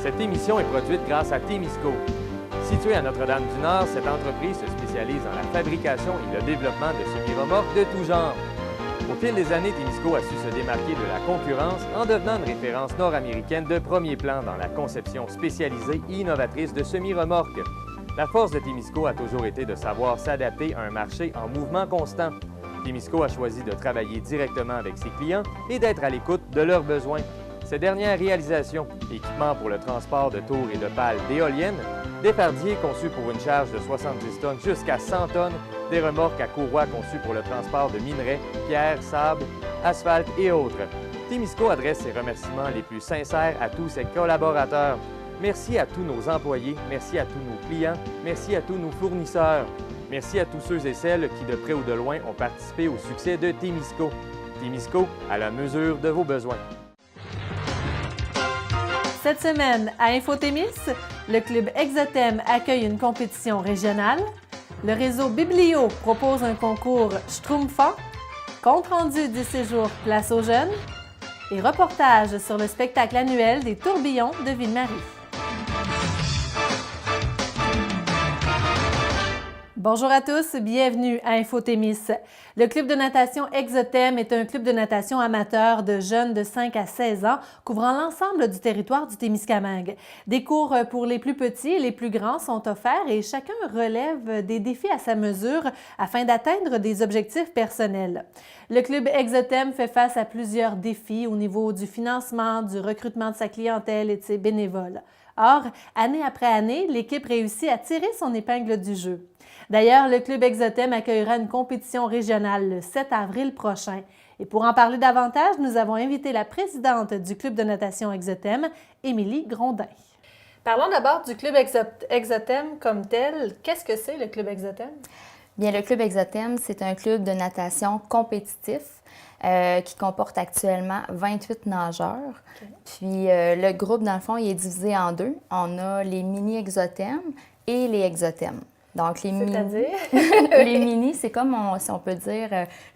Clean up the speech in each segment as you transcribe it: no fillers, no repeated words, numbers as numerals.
Cette émission est produite grâce à Témisco. Située à Notre-Dame-du-Nord, cette entreprise se spécialise dans la fabrication et le développement de semi-remorques de tout genre. Au fil des années, Témisco a su se démarquer de la concurrence en devenant une référence nord-américaine de premier plan dans la conception spécialisée et innovatrice de semi-remorques. La force de Témisco a toujours été de savoir s'adapter à un marché en mouvement constant. Témisco a choisi de travailler directement avec ses clients et d'être à l'écoute de leurs besoins. Ces dernières réalisations, équipements pour le transport de tours et de pales d'éoliennes, des fardiers conçus pour une charge de 70 tonnes jusqu'à 100 tonnes, des remorques à courroie conçues pour le transport de minerais, pierres, sable, asphalte et autres. Témisco adresse ses remerciements les plus sincères à tous ses collaborateurs. Merci à tous nos employés, merci à tous nos clients, merci à tous nos fournisseurs. Merci à tous ceux et celles qui, de près ou de loin, ont participé au succès de Témisco. Témisco, à la mesure de vos besoins. Cette semaine, à Infotémis, le club Exothème accueille une compétition régionale. Le réseau Biblio propose un concours Schtroumpfant. Compte rendu du séjour Place aux Jeunes. Et reportage sur le spectacle annuel des tourbillons de Ville-Marie. Bonjour à tous, bienvenue à Infotémis. Le club de natation Exothème est un club de natation amateur de jeunes de 5 à 16 ans couvrant l'ensemble du territoire du Témiscamingue. Des cours pour les plus petits et les plus grands sont offerts et chacun relève des défis à sa mesure afin d'atteindre des objectifs personnels. Le club Exothème fait face à plusieurs défis au niveau du financement, du recrutement de sa clientèle et de ses bénévoles. Or, année après année, l'équipe réussit à tirer son épingle du jeu. D'ailleurs, le club Exothème accueillera une compétition régionale le 7 avril prochain. Et pour en parler davantage, nous avons invité la présidente du club de natation Exothème, Émilie Grondin. Parlons d'abord du club Exothème comme tel. Qu'est-ce que c'est le club Exothème? Bien, le club Exothème, c'est un club de natation compétitif qui comporte actuellement 28 nageurs. Okay. Puis le groupe, dans le fond, il est divisé en deux. On a les mini-exothèmes et les exothèmes. Donc, les mini, c'est comme, si on peut dire,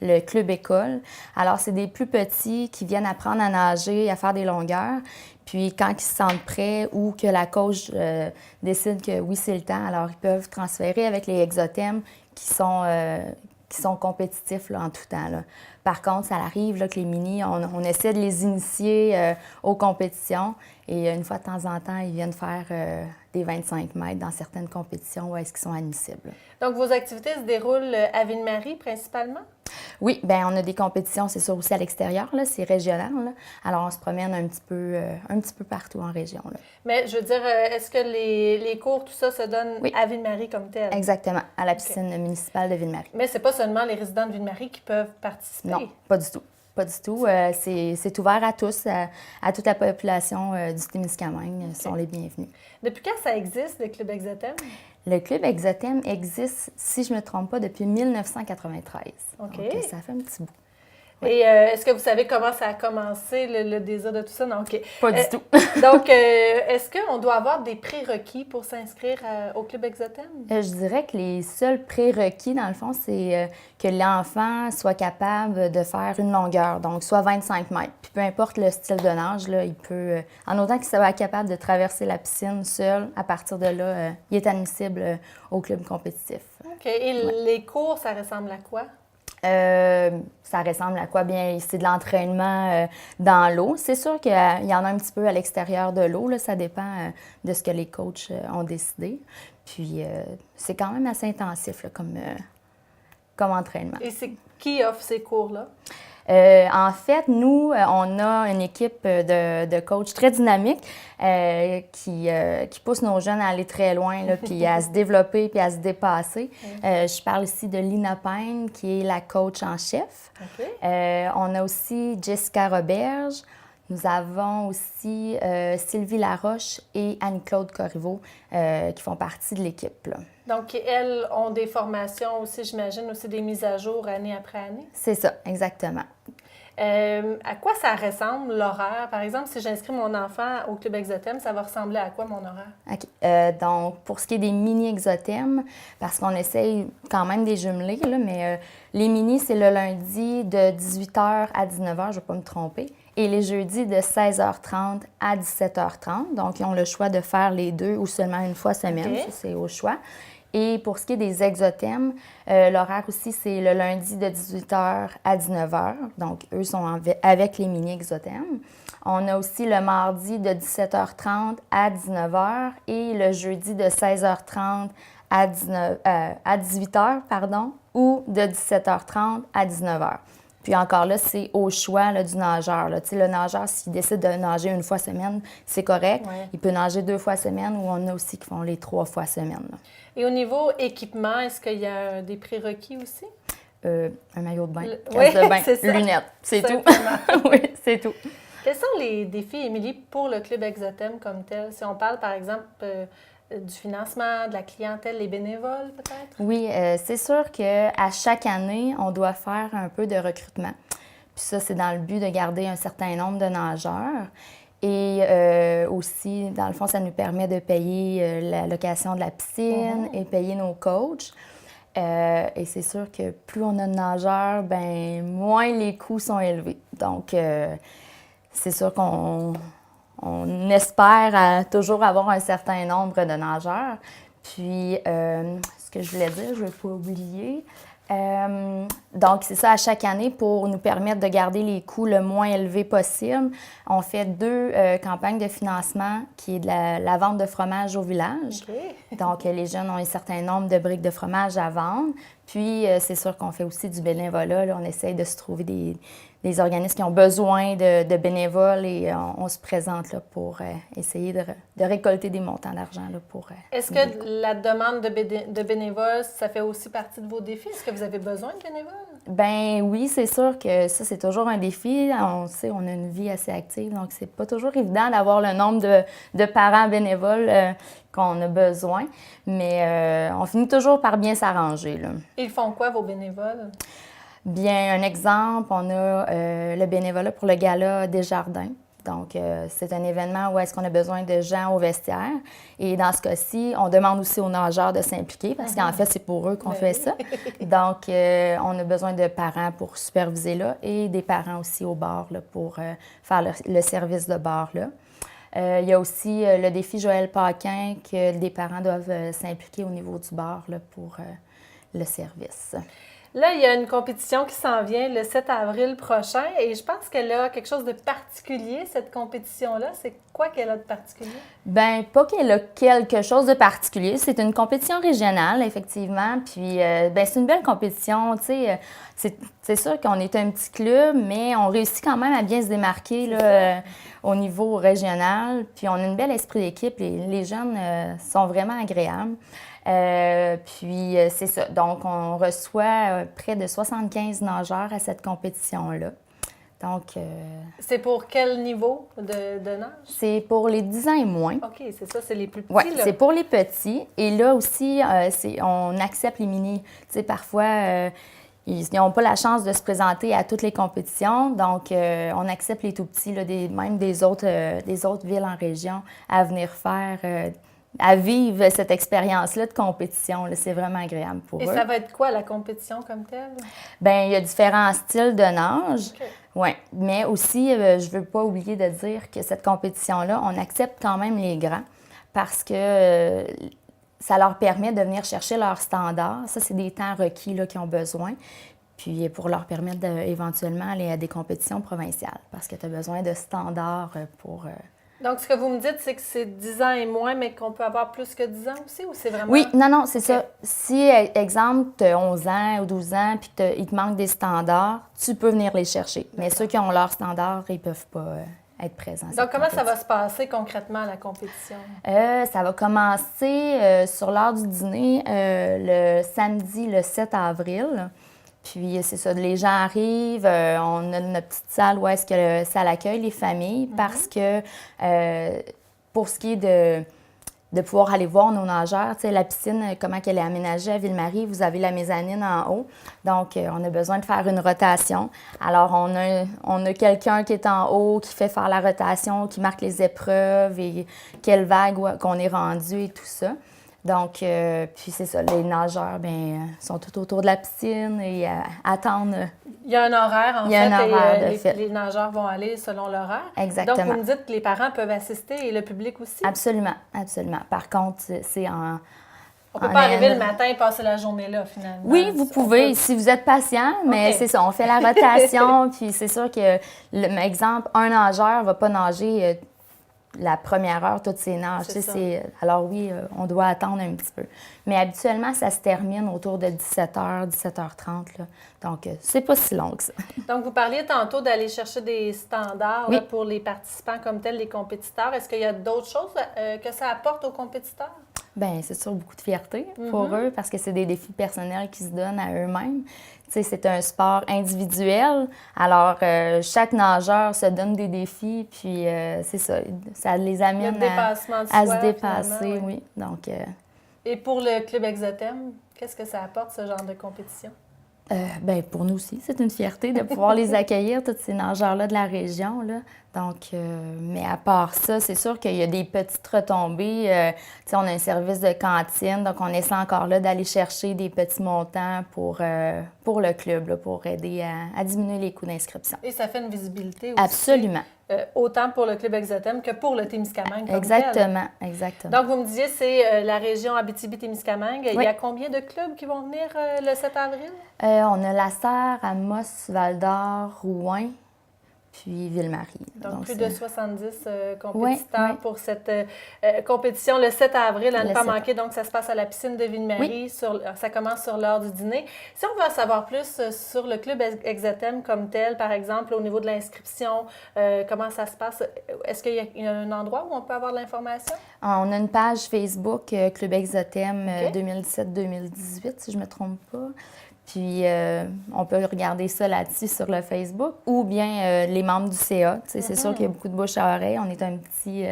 le club école. Alors, c'est des plus petits qui viennent apprendre à nager, à faire des longueurs. Puis, quand ils se sentent prêts ou que la coach décide que oui, c'est le temps, alors ils peuvent transférer avec les exothèmes qui sont compétitifs là, en tout temps. Là. Par contre, ça arrive là, que les mini, on essaie de les initier aux compétitions. Et une fois de temps en temps, ils viennent faire des 25 mètres dans certaines compétitions où est-ce qu'ils sont admissibles. Donc, vos activités se déroulent à Ville-Marie principalement? Oui, bien, on a des compétitions, c'est sûr, aussi à l'extérieur, là, c'est régional. Là. Alors, on se promène un petit peu partout en région. Là. Mais je veux dire, est-ce que les cours, tout ça se donne à Ville-Marie comme tel? Exactement, à la piscine municipale de Ville-Marie. Mais c'est pas seulement les résidents de Ville-Marie qui peuvent participer? Non, pas du tout. Pas du tout. C'est ouvert à tous, à toute la population du Témiscamingue. Ils sont les bienvenus. Depuis quand ça existe, le Club Exothème? Le Club Exothème existe, si je ne me trompe pas, depuis 1993. OK. Donc, ça fait un petit bout. Ouais. Et est-ce que vous savez comment ça a commencé, le désir de tout ça? Non, OK. Pas du tout. Donc, est-ce qu'on doit avoir des prérequis pour s'inscrire au Club Exothème? Je dirais que les seuls prérequis, dans le fond, c'est que l'enfant soit capable de faire une longueur, donc soit 25 mètres. Puis peu importe le style de nage, là, il peut, en autant qu'il soit capable de traverser la piscine seul, à partir de là, il est admissible au club compétitif. OK. Et les cours, ça ressemble à quoi? Ça ressemble à quoi? Bien, c'est de l'entraînement dans l'eau. C'est sûr qu'il y en a un petit peu à l'extérieur de l'eau. Là, ça dépend de ce que les coachs ont décidé. Puis, c'est quand même assez intensif là, comme entraînement. Et c'est qui offre ces cours-là? En fait, nous, on a une équipe de coachs très dynamique qui pousse nos jeunes à aller très loin, là, puis à se développer, puis à se dépasser. Je parle ici de Lina Payne, qui est la coach en chef. Okay. On a aussi Jessica Roberge. Nous avons aussi Sylvie Laroche et Anne-Claude Corriveau qui font partie de l'équipe. Là. Donc, elles ont des formations aussi, j'imagine, aussi des mises à jour année après année? C'est ça, exactement. À quoi ça ressemble l'horaire? Par exemple, si j'inscris mon enfant au Club Exothème, ça va ressembler à quoi mon horaire? OK. Donc, pour ce qui est des mini-exothèmes, parce qu'on essaye quand même de les jumeler, là, mais les mini, c'est le lundi de 18h à 19h, je ne vais pas me tromper. et les jeudis de 16h30 à 17h30. Donc, ils ont le choix de faire les deux ou seulement une fois semaine. OK. Ça, c'est au choix. Et pour ce qui est des exothèmes, l'horaire aussi, c'est le lundi de 18h à 19h. Donc, eux sont avec les mini-exothèmes. On a aussi le mardi de 17h30 à 19h et le jeudi de 16h30 à 18h, ou de 17h30 à 19h. Puis encore là, c'est au choix là, du nageur. Là. Tu sais, le nageur, s'il décide de nager une fois semaine, c'est correct. Ouais. Il peut nager 2 fois semaine ou on a aussi qui font les 3 fois semaine. Là. Et au niveau équipement, est-ce qu'il y a des prérequis aussi? Un maillot de bain, Oui, casse de bain, c'est ça. lunettes, c'est tout. Simplement. Oui, c'est tout. Quels sont les défis, Émilie, pour le Club Exothème comme tel? Si on parle, par exemple, du financement, de la clientèle, les bénévoles, peut-être? Oui, c'est sûr qu'à chaque année, on doit faire un peu de recrutement. Puis ça, c'est dans le but de garder un certain nombre de nageurs. Et aussi, dans le fond, ça nous permet de payer la location de la piscine et payer nos coachs. Et c'est sûr que plus on a de nageurs, ben moins les coûts sont élevés. Donc, c'est sûr qu'on espère toujours avoir un certain nombre de nageurs. Puis, ce que je voulais dire, je ne vais pas oublier. Donc, c'est ça, à chaque année, pour nous permettre de garder les coûts le moins élevés possible, on fait 2 campagnes de financement qui est de la vente de fromage au village. OK. Donc, les jeunes ont un certain nombre de briques de fromage à vendre. Puis, c'est sûr qu'on fait aussi du bénévolat. Là, on essaye de se trouver des organismes qui ont besoin de bénévoles et on se présente là, pour essayer de récolter des montants d'argent. Là, pour, Est-ce que la demande de bénévoles, ça fait aussi partie de vos défis? Est-ce que vous avez besoin de bénévoles? Ben oui, c'est sûr que ça, c'est toujours un défi. On sait, on a une vie assez active, donc c'est pas toujours évident d'avoir le nombre de parents bénévoles qu'on a besoin. Mais on finit toujours par bien s'arranger, là. Ils font quoi, vos bénévoles? Bien, un exemple, on a le bénévolat pour le gala Desjardins. Donc, c'est un événement où est-ce qu'on a besoin de gens au vestiaire. Et dans ce cas-ci, on demande aussi aux nageurs de s'impliquer parce qu'en fait, c'est pour eux qu'on fait ça. Donc, on a besoin de parents pour superviser là et des parents aussi au bar là, pour faire le service de bar là. Il y a aussi le défi Joël Paquin que des parents doivent s'impliquer au niveau du bar là, pour le service. Là, il y a une compétition qui s'en vient le 7 avril prochain et je pense qu'elle a quelque chose de particulier, cette compétition-là. C'est quoi qu'elle a de particulier? Bien, pas qu'elle a quelque chose de particulier. C'est une compétition régionale, effectivement. Puis, bien, c'est une belle compétition. Tu sais, c'est sûr qu'on est un petit club, mais on réussit quand même à bien se démarquer là, au niveau régional. Puis, on a un bel esprit d'équipe. Les jeunes sont vraiment agréables. Puis, c'est ça. Donc, on reçoit près de 75 nageurs à cette compétition-là. Donc... c'est pour quel niveau de nage? C'est pour les 10 ans et moins. OK, c'est ça, c'est les plus petits, Oui, là. c'est pour les petits. Et là aussi, on accepte les mini. Tu sais, parfois, ils n'ont pas la chance de se présenter à toutes les compétitions. Donc, on accepte les tout petits, là, même des autres villes en région, à venir faire... à vivre cette expérience-là de compétition. Là. C'est vraiment agréable pour eux. Et ça va être quoi, la compétition comme telle? Bien, il y a différents styles de nage. OK. Oui, mais aussi, je ne veux pas oublier de dire que cette compétition-là, on accepte quand même les grands parce que ça leur permet de venir chercher leur standard. Ça, c'est des temps requis là, qu'ils ont besoin. Puis pour leur permettre éventuellement aller à des compétitions provinciales parce que tu as besoin de standards pour... Donc, ce que vous me dites, c'est que c'est 10 ans et moins, mais qu'on peut avoir plus que 10 ans aussi, ou c'est vraiment... Oui, non, c'est OK. ça. Si, exemple, tu as 11 ans ou 12 ans puis il te manque des standards, tu peux venir les chercher. Mais ceux qui ont leurs standards, ils ne peuvent pas être présents. Donc, comment ça va se passer concrètement, la compétition? Ça va commencer sur l'heure du dîner le samedi, le 7 avril. Puis, c'est ça, les gens arrivent, on a notre petite salle où est-ce que ça accueille les familles parce que pour ce qui est de pouvoir aller voir nos nageurs, tu sais, la piscine, comment elle est aménagée à Ville-Marie, vous avez la mezzanine en haut. Donc, on a besoin de faire une rotation. Alors, on a quelqu'un qui est en haut, qui fait faire la rotation, qui marque les épreuves et quelle vague qu'on est rendu et tout ça. Donc, puis c'est ça, les nageurs, sont tout autour de la piscine et attendent. Il y a un horaire, Il y a un horaire, de fait. Les nageurs vont aller selon l'horaire. Exactement. Donc, vous me dites que les parents peuvent assister et le public aussi? Absolument, absolument. Par contre, c'est en... On ne peut pas arriver le matin et passer la journée là, finalement. Oui, vous pouvez, si vous êtes patient, mais c'est ça, on fait la rotation, puis c'est sûr que, exemple, un nageur ne va pas nager la première heure, toutes ses nages. Alors oui, on doit attendre un petit peu. Mais habituellement, ça se termine autour de 17h, 17h30. Là. Donc, c'est pas si long que ça. Donc, vous parliez tantôt d'aller chercher des standards là, pour les participants comme tels, les compétiteurs. Est-ce qu'il y a d'autres choses que ça apporte aux compétiteurs? Bien, c'est sûr, beaucoup de fierté pour eux parce que c'est des défis personnels qu'ils se donnent à eux-mêmes. Tu sais, c'est un sport individuel. Alors, chaque nageur se donne des défis, puis c'est ça, ça les amène à se dépasser, oui. Donc, Et pour le Club Exothem, qu'est-ce que ça apporte, ce genre de compétition? Bien, pour nous aussi, c'est une fierté de pouvoir les accueillir, tous ces nageurs-là de la région, là. Donc, mais à part ça, c'est sûr qu'il y a des petites retombées. Tu sais, on a un service de cantine, donc on essaie encore là d'aller chercher des petits montants pour le club, là, pour aider à diminuer les coûts d'inscription. Et ça fait une visibilité aussi. Absolument. Autant pour le Club Exothem que pour le Témiscamingue comme Exactement, tel. exactement. Donc, vous me disiez, c'est la région Abitibi-Témiscamingue. Oui. Il y a combien de clubs qui vont venir le 7 avril? On a La Serre, Amos, Val-d'Or, Rouyn, puis Ville-Marie. Donc plus de 70 compétiteurs pour cette compétition le 7 avril, à ne pas manquer. Donc, ça se passe à la piscine de Ville-Marie. Ça commence sur l'heure du dîner. Si on veut en savoir plus sur le Club Exothem comme tel, par exemple, au niveau de l'inscription, comment ça se passe? Est-ce qu'il y a un endroit où on peut avoir de l'information? On a une page Facebook, Club Exothem 2017-2018, si je ne me trompe pas. Puis, on peut regarder ça là-dessus sur le Facebook ou bien les membres du CA. C'est sûr qu'il y a beaucoup de bouche à oreille. On est un petit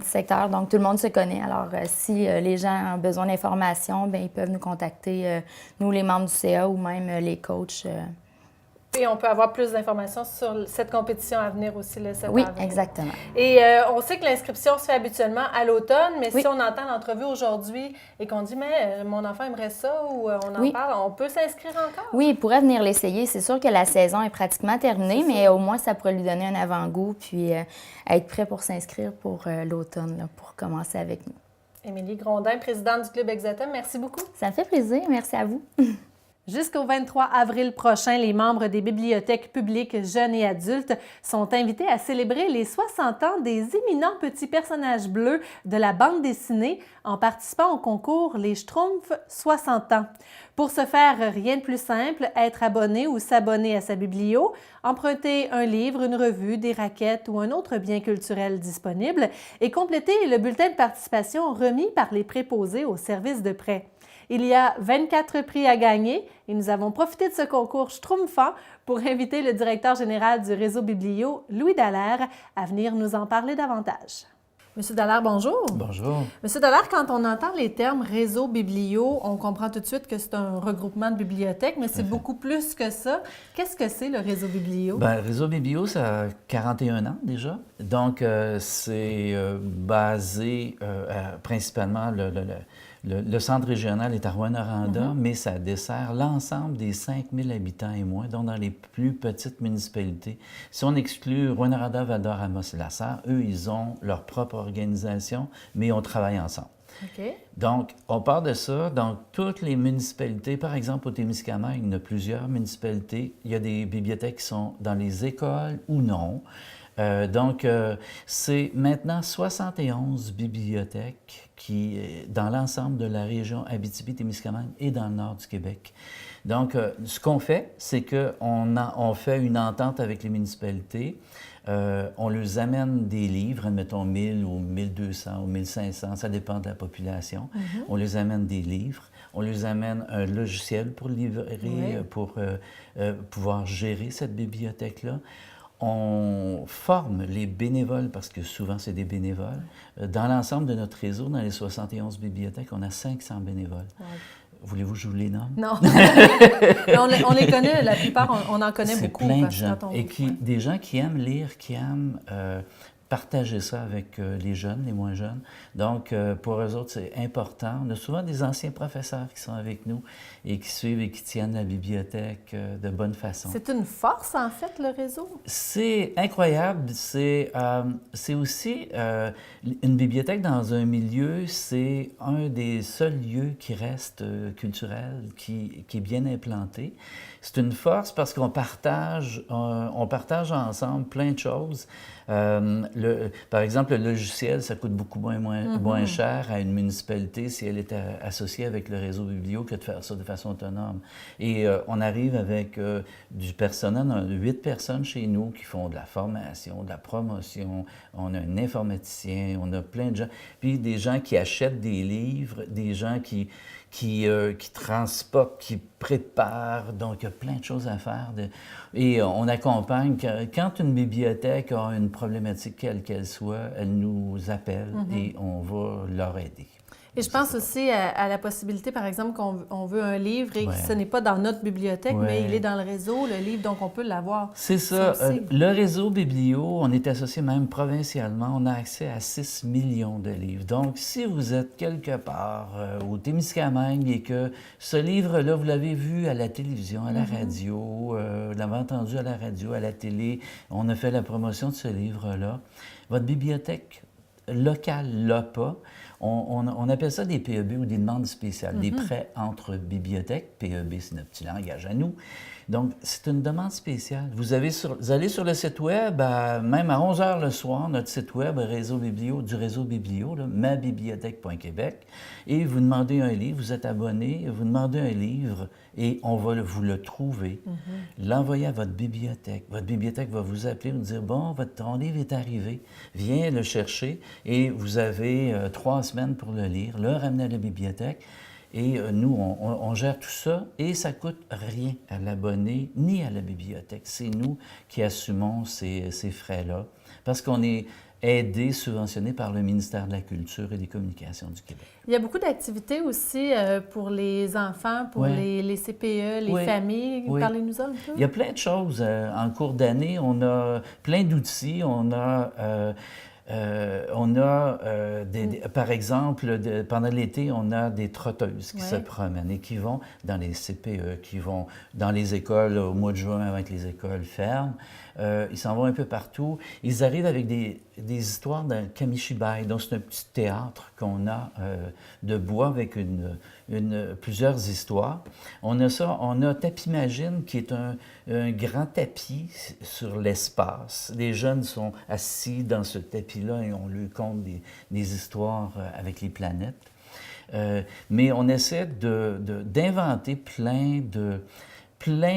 secteur, donc tout le monde se connaît. Alors, si les gens ont besoin d'informations, bien, ils peuvent nous contacter, nous, les membres du CA ou même les coachs. Et on peut avoir plus d'informations sur cette compétition à venir aussi le 7 avril. Oui, exactement. Et on sait que l'inscription se fait habituellement à l'automne, mais si on entend l'entrevue aujourd'hui et qu'on dit « mais mon enfant aimerait ça » ou on en parle, on peut s'inscrire encore? Oui, il pourrait venir l'essayer. C'est sûr que la saison est pratiquement terminée, mais au moins ça pourrait lui donner un avant-goût puis être prêt pour s'inscrire pour l'automne, là, pour commencer avec nous. Émilie Grondin, présidente du Club Exothem, merci beaucoup. Ça me fait plaisir. Merci à vous. Jusqu'au 23 avril prochain, les membres des bibliothèques publiques jeunes et adultes sont invités à célébrer les 60 ans des éminents petits personnages bleus de la bande dessinée en participant au concours Les Schtroumpfs 60 ans. Pour ce faire, rien de plus simple, être abonné ou s'abonner à sa biblio, emprunter un livre, une revue, des raquettes ou un autre bien culturel disponible et compléter le bulletin de participation remis par les préposés au service de prêt. Il y a 24 prix à gagner et nous avons profité de ce concours schtroumpfant pour inviter le directeur général du réseau Biblio, Louis Dallaire, à venir nous en parler davantage. Monsieur Dallaire, bonjour. Bonjour. Monsieur Dallaire, quand on entend les termes réseau Biblio, on comprend tout de suite que c'est un regroupement de bibliothèques, mais c'est beaucoup plus que ça. Qu'est-ce que c'est le réseau Biblio? Bien, le réseau Biblio, ça a 41 ans déjà. Donc, c'est basé principalement, le centre régional est à Rouyn-Noranda, mais ça dessert l'ensemble des 5000 habitants et moins, dont dans les plus petites municipalités. Si on exclut Rouyn-Noranda, Val-d'Or, Amos et La Serre, eux, ils ont leur propre organisation, mais on travaille ensemble. Okay. Donc, on part de ça. Dans toutes les municipalités, par exemple au Témiscamingue, il y a plusieurs municipalités. Il y a des bibliothèques qui sont dans les écoles ou non. Donc, c'est maintenant 71 bibliothèques qui, dans l'ensemble de la région Abitibi-Témiscamingue et dans le nord du Québec. Donc, ce qu'on fait, c'est qu'on fait une entente avec les municipalités. On leur amène des livres, admettons 1000 ou 1200 ou 1500, ça dépend de la population. On leur amène des livres. On leur amène un logiciel pour livrer, pour pouvoir gérer cette bibliothèque-là. On forme les bénévoles, parce que souvent c'est des bénévoles. Dans l'ensemble de notre réseau, dans les 71 bibliothèques, on a 500 bénévoles. Ouais. Voulez-vous que je vous les nomme? Non. on les connaît, la plupart, on en connaît beaucoup. C'est plein de gens. Et des gens qui aiment lire, qui aiment partager ça avec les jeunes, les moins jeunes. Donc, pour eux autres, c'est important. On a souvent des anciens professeurs qui sont avec nous et qui suivent et qui tiennent la bibliothèque de bonne façon. C'est une force, en fait, le réseau? C'est incroyable. C'est aussi une bibliothèque dans un milieu, c'est un des seuls lieux qui reste culturel, qui est bien implanté. C'est une force parce qu'on partage ensemble plein de choses. Par exemple, le logiciel, ça coûte beaucoup moins cher à une municipalité si elle est associée avec le réseau biblio que de faire ça de façon autonome. Et on arrive avec du personnel, on a 8 personnes chez nous qui font de la formation, de la promotion, on a un informaticien, on a plein de gens, puis des gens qui achètent des livres, des gens qui transportent, qui préparent, donc il y a plein de choses à faire. Et on accompagne, quand une bibliothèque a une problématique quelle qu'elle soit, elle nous appelle et on va leur aider. Et je pense aussi à la possibilité, par exemple, qu'on veut un livre et que ce n'est pas dans notre bibliothèque, mais il est dans le réseau, le livre, donc on peut l'avoir. C'est ça. Le réseau Biblio, on est associé même provincialement. On a accès à 6 millions de livres. Donc, si vous êtes quelque part au Témiscamingue et que ce livre-là, vous l'avez vu à la télévision, à la radio, vous l'avez entendu à la radio, à la télé, on a fait la promotion de ce livre-là, votre bibliothèque locale l'a pas. On appelle ça des PEB ou des demandes spéciales, des prêts entre bibliothèques. PEB, c'est notre petit langage à nous. Donc, c'est une demande spéciale. Vous allez sur le site Web, même à 11 h le soir, notre site Web du réseau Biblio, là, mabibliothèque.québec, et vous demandez un livre, vous êtes abonné, vous demandez un livre, et on va vous le trouver, l'envoyer à votre bibliothèque. Votre bibliothèque va vous appeler, vous dire « Bon, ton livre est arrivé, viens le chercher », et vous avez 3 semaines pour le lire, le ramener à la bibliothèque. Et nous, on gère tout ça et ça ne coûte rien à l'abonné ni à la bibliothèque. C'est nous qui assumons ces frais-là parce qu'on est aidé, subventionné par le ministère de la Culture et des Communications du Québec. Il y a beaucoup d'activités aussi pour les enfants, pour les CPE, les familles. Parlez-nous un peu. Il y a plein de choses. En cours d'année, on a plein d'outils. Par exemple, pendant l'été, on a des trotteuses qui se promènent et qui vont dans les CPE, qui vont dans les écoles au mois de juin avant que les écoles ferment. Ils s'en vont un peu partout. Ils arrivent avec des histoires d'un kamishibai. Donc, c'est un petit théâtre qu'on a de bois avec plusieurs histoires. On a Tapimagine, qui est un grand tapis sur l'espace. Les jeunes sont assis dans ce tapis-là et on leur conte des histoires avec les planètes. Mais on essaie d'inventer plein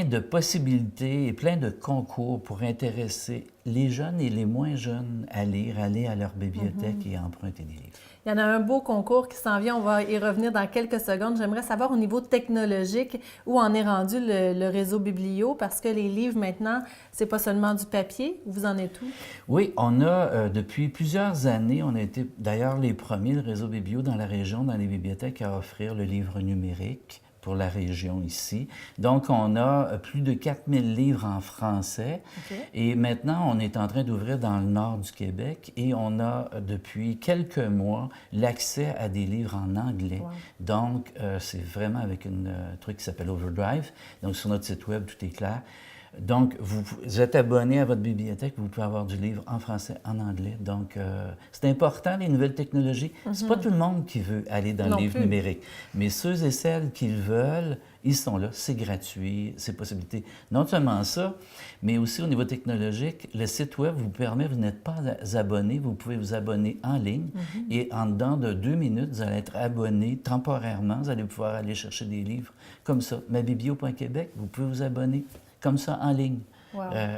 de possibilités et plein de concours pour intéresser les jeunes et les moins jeunes à lire, aller à leur bibliothèque et emprunter des livres. Il y en a un beau concours qui s'en vient, on va y revenir dans quelques secondes. J'aimerais savoir au niveau technologique où en est rendu le réseau Biblio, parce que les livres maintenant, c'est pas seulement du papier. Vous en êtes où? Oui, on a, depuis plusieurs années, on a été d'ailleurs les premiers, le réseau Biblio dans la région, dans les bibliothèques, à offrir le livre numérique pour la région ici. Donc, on a plus de 4000 livres en français. Et maintenant, on est en train d'ouvrir dans le nord du Québec et on a, depuis quelques mois, l'accès à des livres en anglais. Donc, c'est vraiment avec un truc qui s'appelle Overdrive. Donc, sur notre site Web, tout est clair. Donc, vous êtes abonné à votre bibliothèque, vous pouvez avoir du livre en français, en anglais. Donc, c'est important, les nouvelles technologies. C'est pas tout le monde qui veut aller dans le livre numérique. Mais ceux et celles qui le veulent, ils sont là, c'est gratuit, c'est possibilité. Non seulement ça, mais aussi au niveau technologique, le site Web vous permet, vous n'êtes pas abonné, vous pouvez vous abonner en ligne et en dedans de 2 minutes, vous allez être abonné temporairement, vous allez pouvoir aller chercher des livres comme ça. mabiblio.québec, vous pouvez vous abonner comme ça en ligne.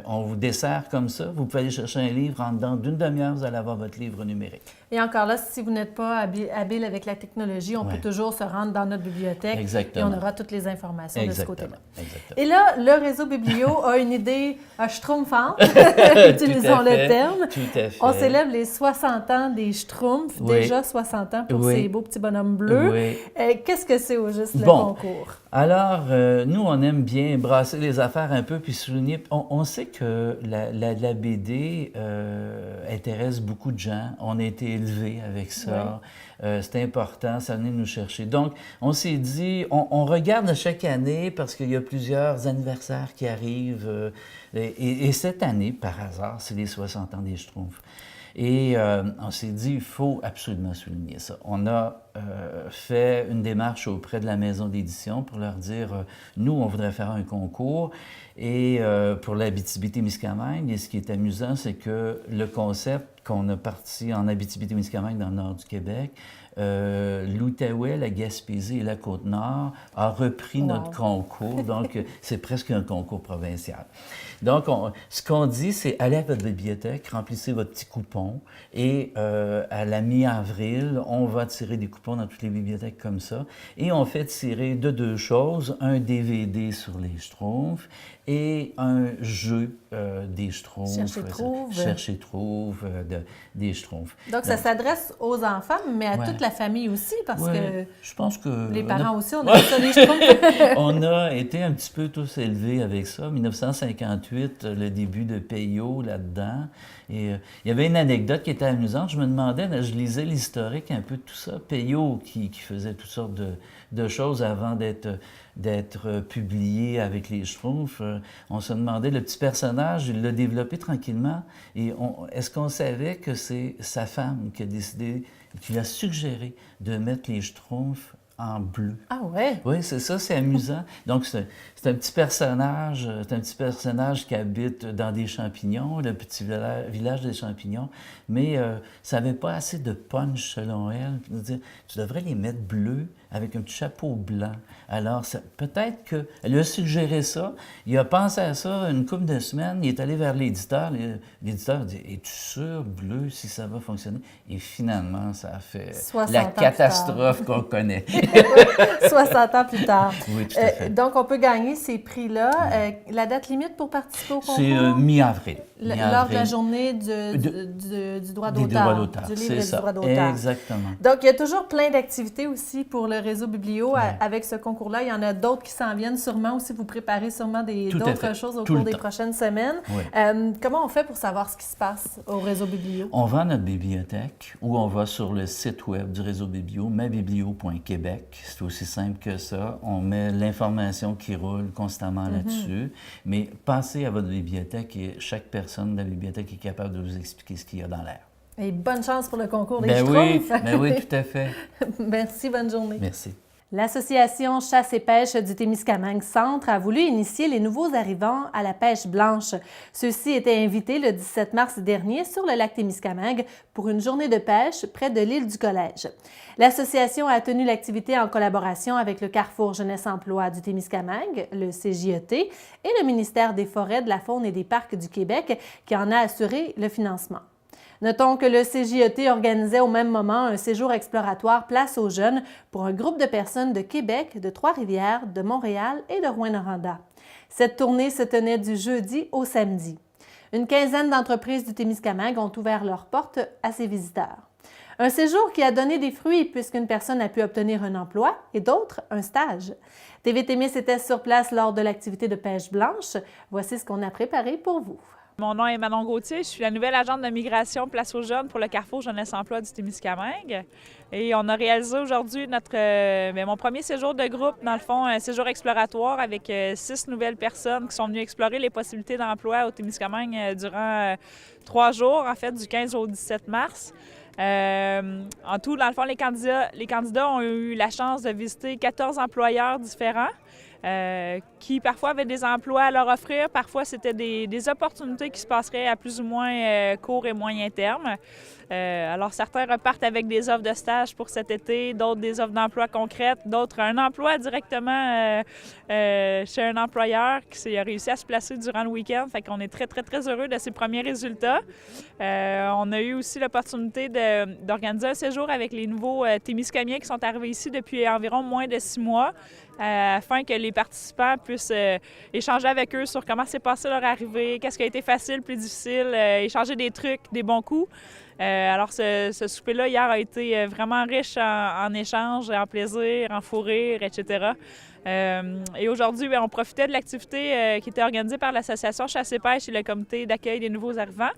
On vous dessert comme ça. Vous pouvez aller chercher un livre. En dedans d'une demi-heure, vous allez avoir votre livre numérique. Et encore là, si vous n'êtes pas habile avec la technologie, on peut toujours se rendre dans notre bibliothèque et on aura toutes les informations de ce côté-là. Et là, le réseau Biblio a une idée schtroumpfante, utilisons le terme. Tout à fait. On célèbre les 60 ans des Schtroumpfs, déjà 60 ans pour ces beaux petits bonhommes bleus. Qu'est-ce que c'est au juste le concours? Alors, nous, on aime bien brasser les affaires un peu puis souligner. On sait que la BD intéresse beaucoup de gens. On a été élevés avec ça. C'est important, ça venait nous chercher. Donc, on s'est dit, on regarde chaque année parce qu'il y a plusieurs anniversaires qui arrivent. Et cette année, par hasard, c'est les 60 ans des Schtroumpfs. Et on s'est dit, il faut absolument souligner ça. On a fait une démarche auprès de la maison d'édition pour leur dire, nous, on voudrait faire un concours et pour l'Abitibi-Témiscamingue. Et ce qui est amusant, c'est que le concept qu'on a parti en Abitibi-Témiscamingue dans le nord du Québec, l'Outaouais, la Gaspésie et la Côte-Nord a repris notre concours. Donc, c'est presque un concours provincial. Donc, ce qu'on dit, c'est allez à votre bibliothèque, remplissez votre petit coupon et à la mi-avril, on va tirer des coupons dans toutes les bibliothèques comme ça. Et on fait tirer de deux choses, un DVD sur les Schtroumpfs et un jeu des Schtroumpfs. Chercher-trouve des Schtroumpfs. Donc, ça s'adresse aux enfants, mais à toute la famille aussi, parce que je pense que les parents aussi, on a ça, les Schtroumpfs. On a été un petit peu tous élevés avec ça. 1958, le début de Peyo là-dedans. Et il y avait une anecdote qui était amusante. Je me demandais, là, je lisais l'historique un peu de tout ça. Peyo qui faisait toutes sortes de choses avant d'être publié avec les Schtroumpfs. On se demandait, le petit personnage, il l'a développé tranquillement. Et est-ce qu'on savait que c'est sa femme qui a décidé, qui a suggéré de mettre les Schtroumpfs en bleu? Ah ouais? Oui, c'est ça, c'est amusant. Donc, c'est un petit personnage, qui habite dans des champignons, le petit village des champignons, mais ça n'avait pas assez de punch, selon elle. Tu devrais les mettre bleus avec un petit chapeau blanc. Alors, peut-être qu'elle lui a suggéré ça. Il a pensé à ça une couple de semaines. Il est allé vers l'éditeur. L'éditeur a dit, es-tu sûr, bleu, si ça va fonctionner? Et finalement, ça a fait la catastrophe qu'on connaît. 60 ans plus tard. Oui, tout à fait. Donc, on peut gagner ces prix-là. La date limite pour participer au concours? C'est mi-avril. Lors de la journée du droit d'auteur. Du livre du droit d'auteur. Exactement. Donc, il y a toujours plein d'activités aussi pour le réseau Biblio avec ce concours-là. Il y en a d'autres qui s'en viennent sûrement aussi. Vous préparez sûrement d'autres choses au cours des prochaines semaines. Oui. Comment on fait pour savoir ce qui se passe au réseau Biblio? On va à notre bibliothèque ou on va sur le site web du réseau Biblio, mabiblio.québec. C'est aussi simple que ça. On met l'information qui roule constamment là-dessus. Mais passez à votre bibliothèque et chaque personne de la bibliothèque est capable de vous expliquer ce qu'il y a dans l'air. Et bonne chance pour le concours des Schtroumpfs. Oui, tout à fait. Merci, bonne journée. Merci. L'Association Chasse et pêche du Témiscamingue Centre a voulu initier les nouveaux arrivants à la pêche blanche. Ceux-ci étaient invités le 17 mars dernier sur le lac Témiscamingue pour une journée de pêche près de l'île du Collège. L'association a tenu l'activité en collaboration avec le Carrefour Jeunesse Emploi du Témiscamingue, le CJET et le ministère des Forêts, de la Faune et des Parcs du Québec qui en a assuré le financement. Notons que le CJET organisait au même moment un séjour exploratoire Place aux jeunes pour un groupe de personnes de Québec, de Trois-Rivières, de Montréal et de Rouyn-Noranda. Cette tournée se tenait du jeudi au samedi. Une quinzaine d'entreprises du Témiscamingue ont ouvert leurs portes à ces visiteurs. Un séjour qui a donné des fruits puisqu'une personne a pu obtenir un emploi et d'autres un stage. TV Témis était sur place lors de l'activité de pêche blanche. Voici ce qu'on a préparé pour vous. Mon nom est Manon Gauthier, je suis la nouvelle agente de migration Place aux jeunes pour le Carrefour Jeunesse Emploi du Témiscamingue. Et on a réalisé aujourd'hui mon premier séjour de groupe, dans le fond, un séjour exploratoire avec 6 nouvelles personnes qui sont venues explorer les possibilités d'emploi au Témiscamingue durant 3 jours, en fait, du 15 au 17 mars. En tout, dans le fond, les candidats ont eu la chance de visiter 14 employeurs différents. Qui parfois avaient des emplois à leur offrir, parfois c'était des opportunités qui se passeraient à plus ou moins court et moyen terme. Alors certains repartent avec des offres de stage pour cet été, d'autres des offres d'emploi concrètes, d'autres un emploi directement chez un employeur qui a réussi à se placer durant le week-end. Fait qu'on est très, très, très heureux de ces premiers résultats. On a eu aussi l'opportunité d'organiser un séjour avec les nouveaux Témiscamiens qui sont arrivés ici depuis environ moins de 6 mois. Afin que les participants puissent échanger avec eux sur comment s'est passé leur arrivée, qu'est-ce qui a été facile, plus difficile, échanger des trucs, des bons coups. Alors, ce souper-là, hier, a été vraiment riche en échanges, en plaisir, en fou rire, etc. Et aujourd'hui, on profitait de l'activité qui était organisée par l'Association Chasse et Pêche et le Comité d'accueil des nouveaux arrivants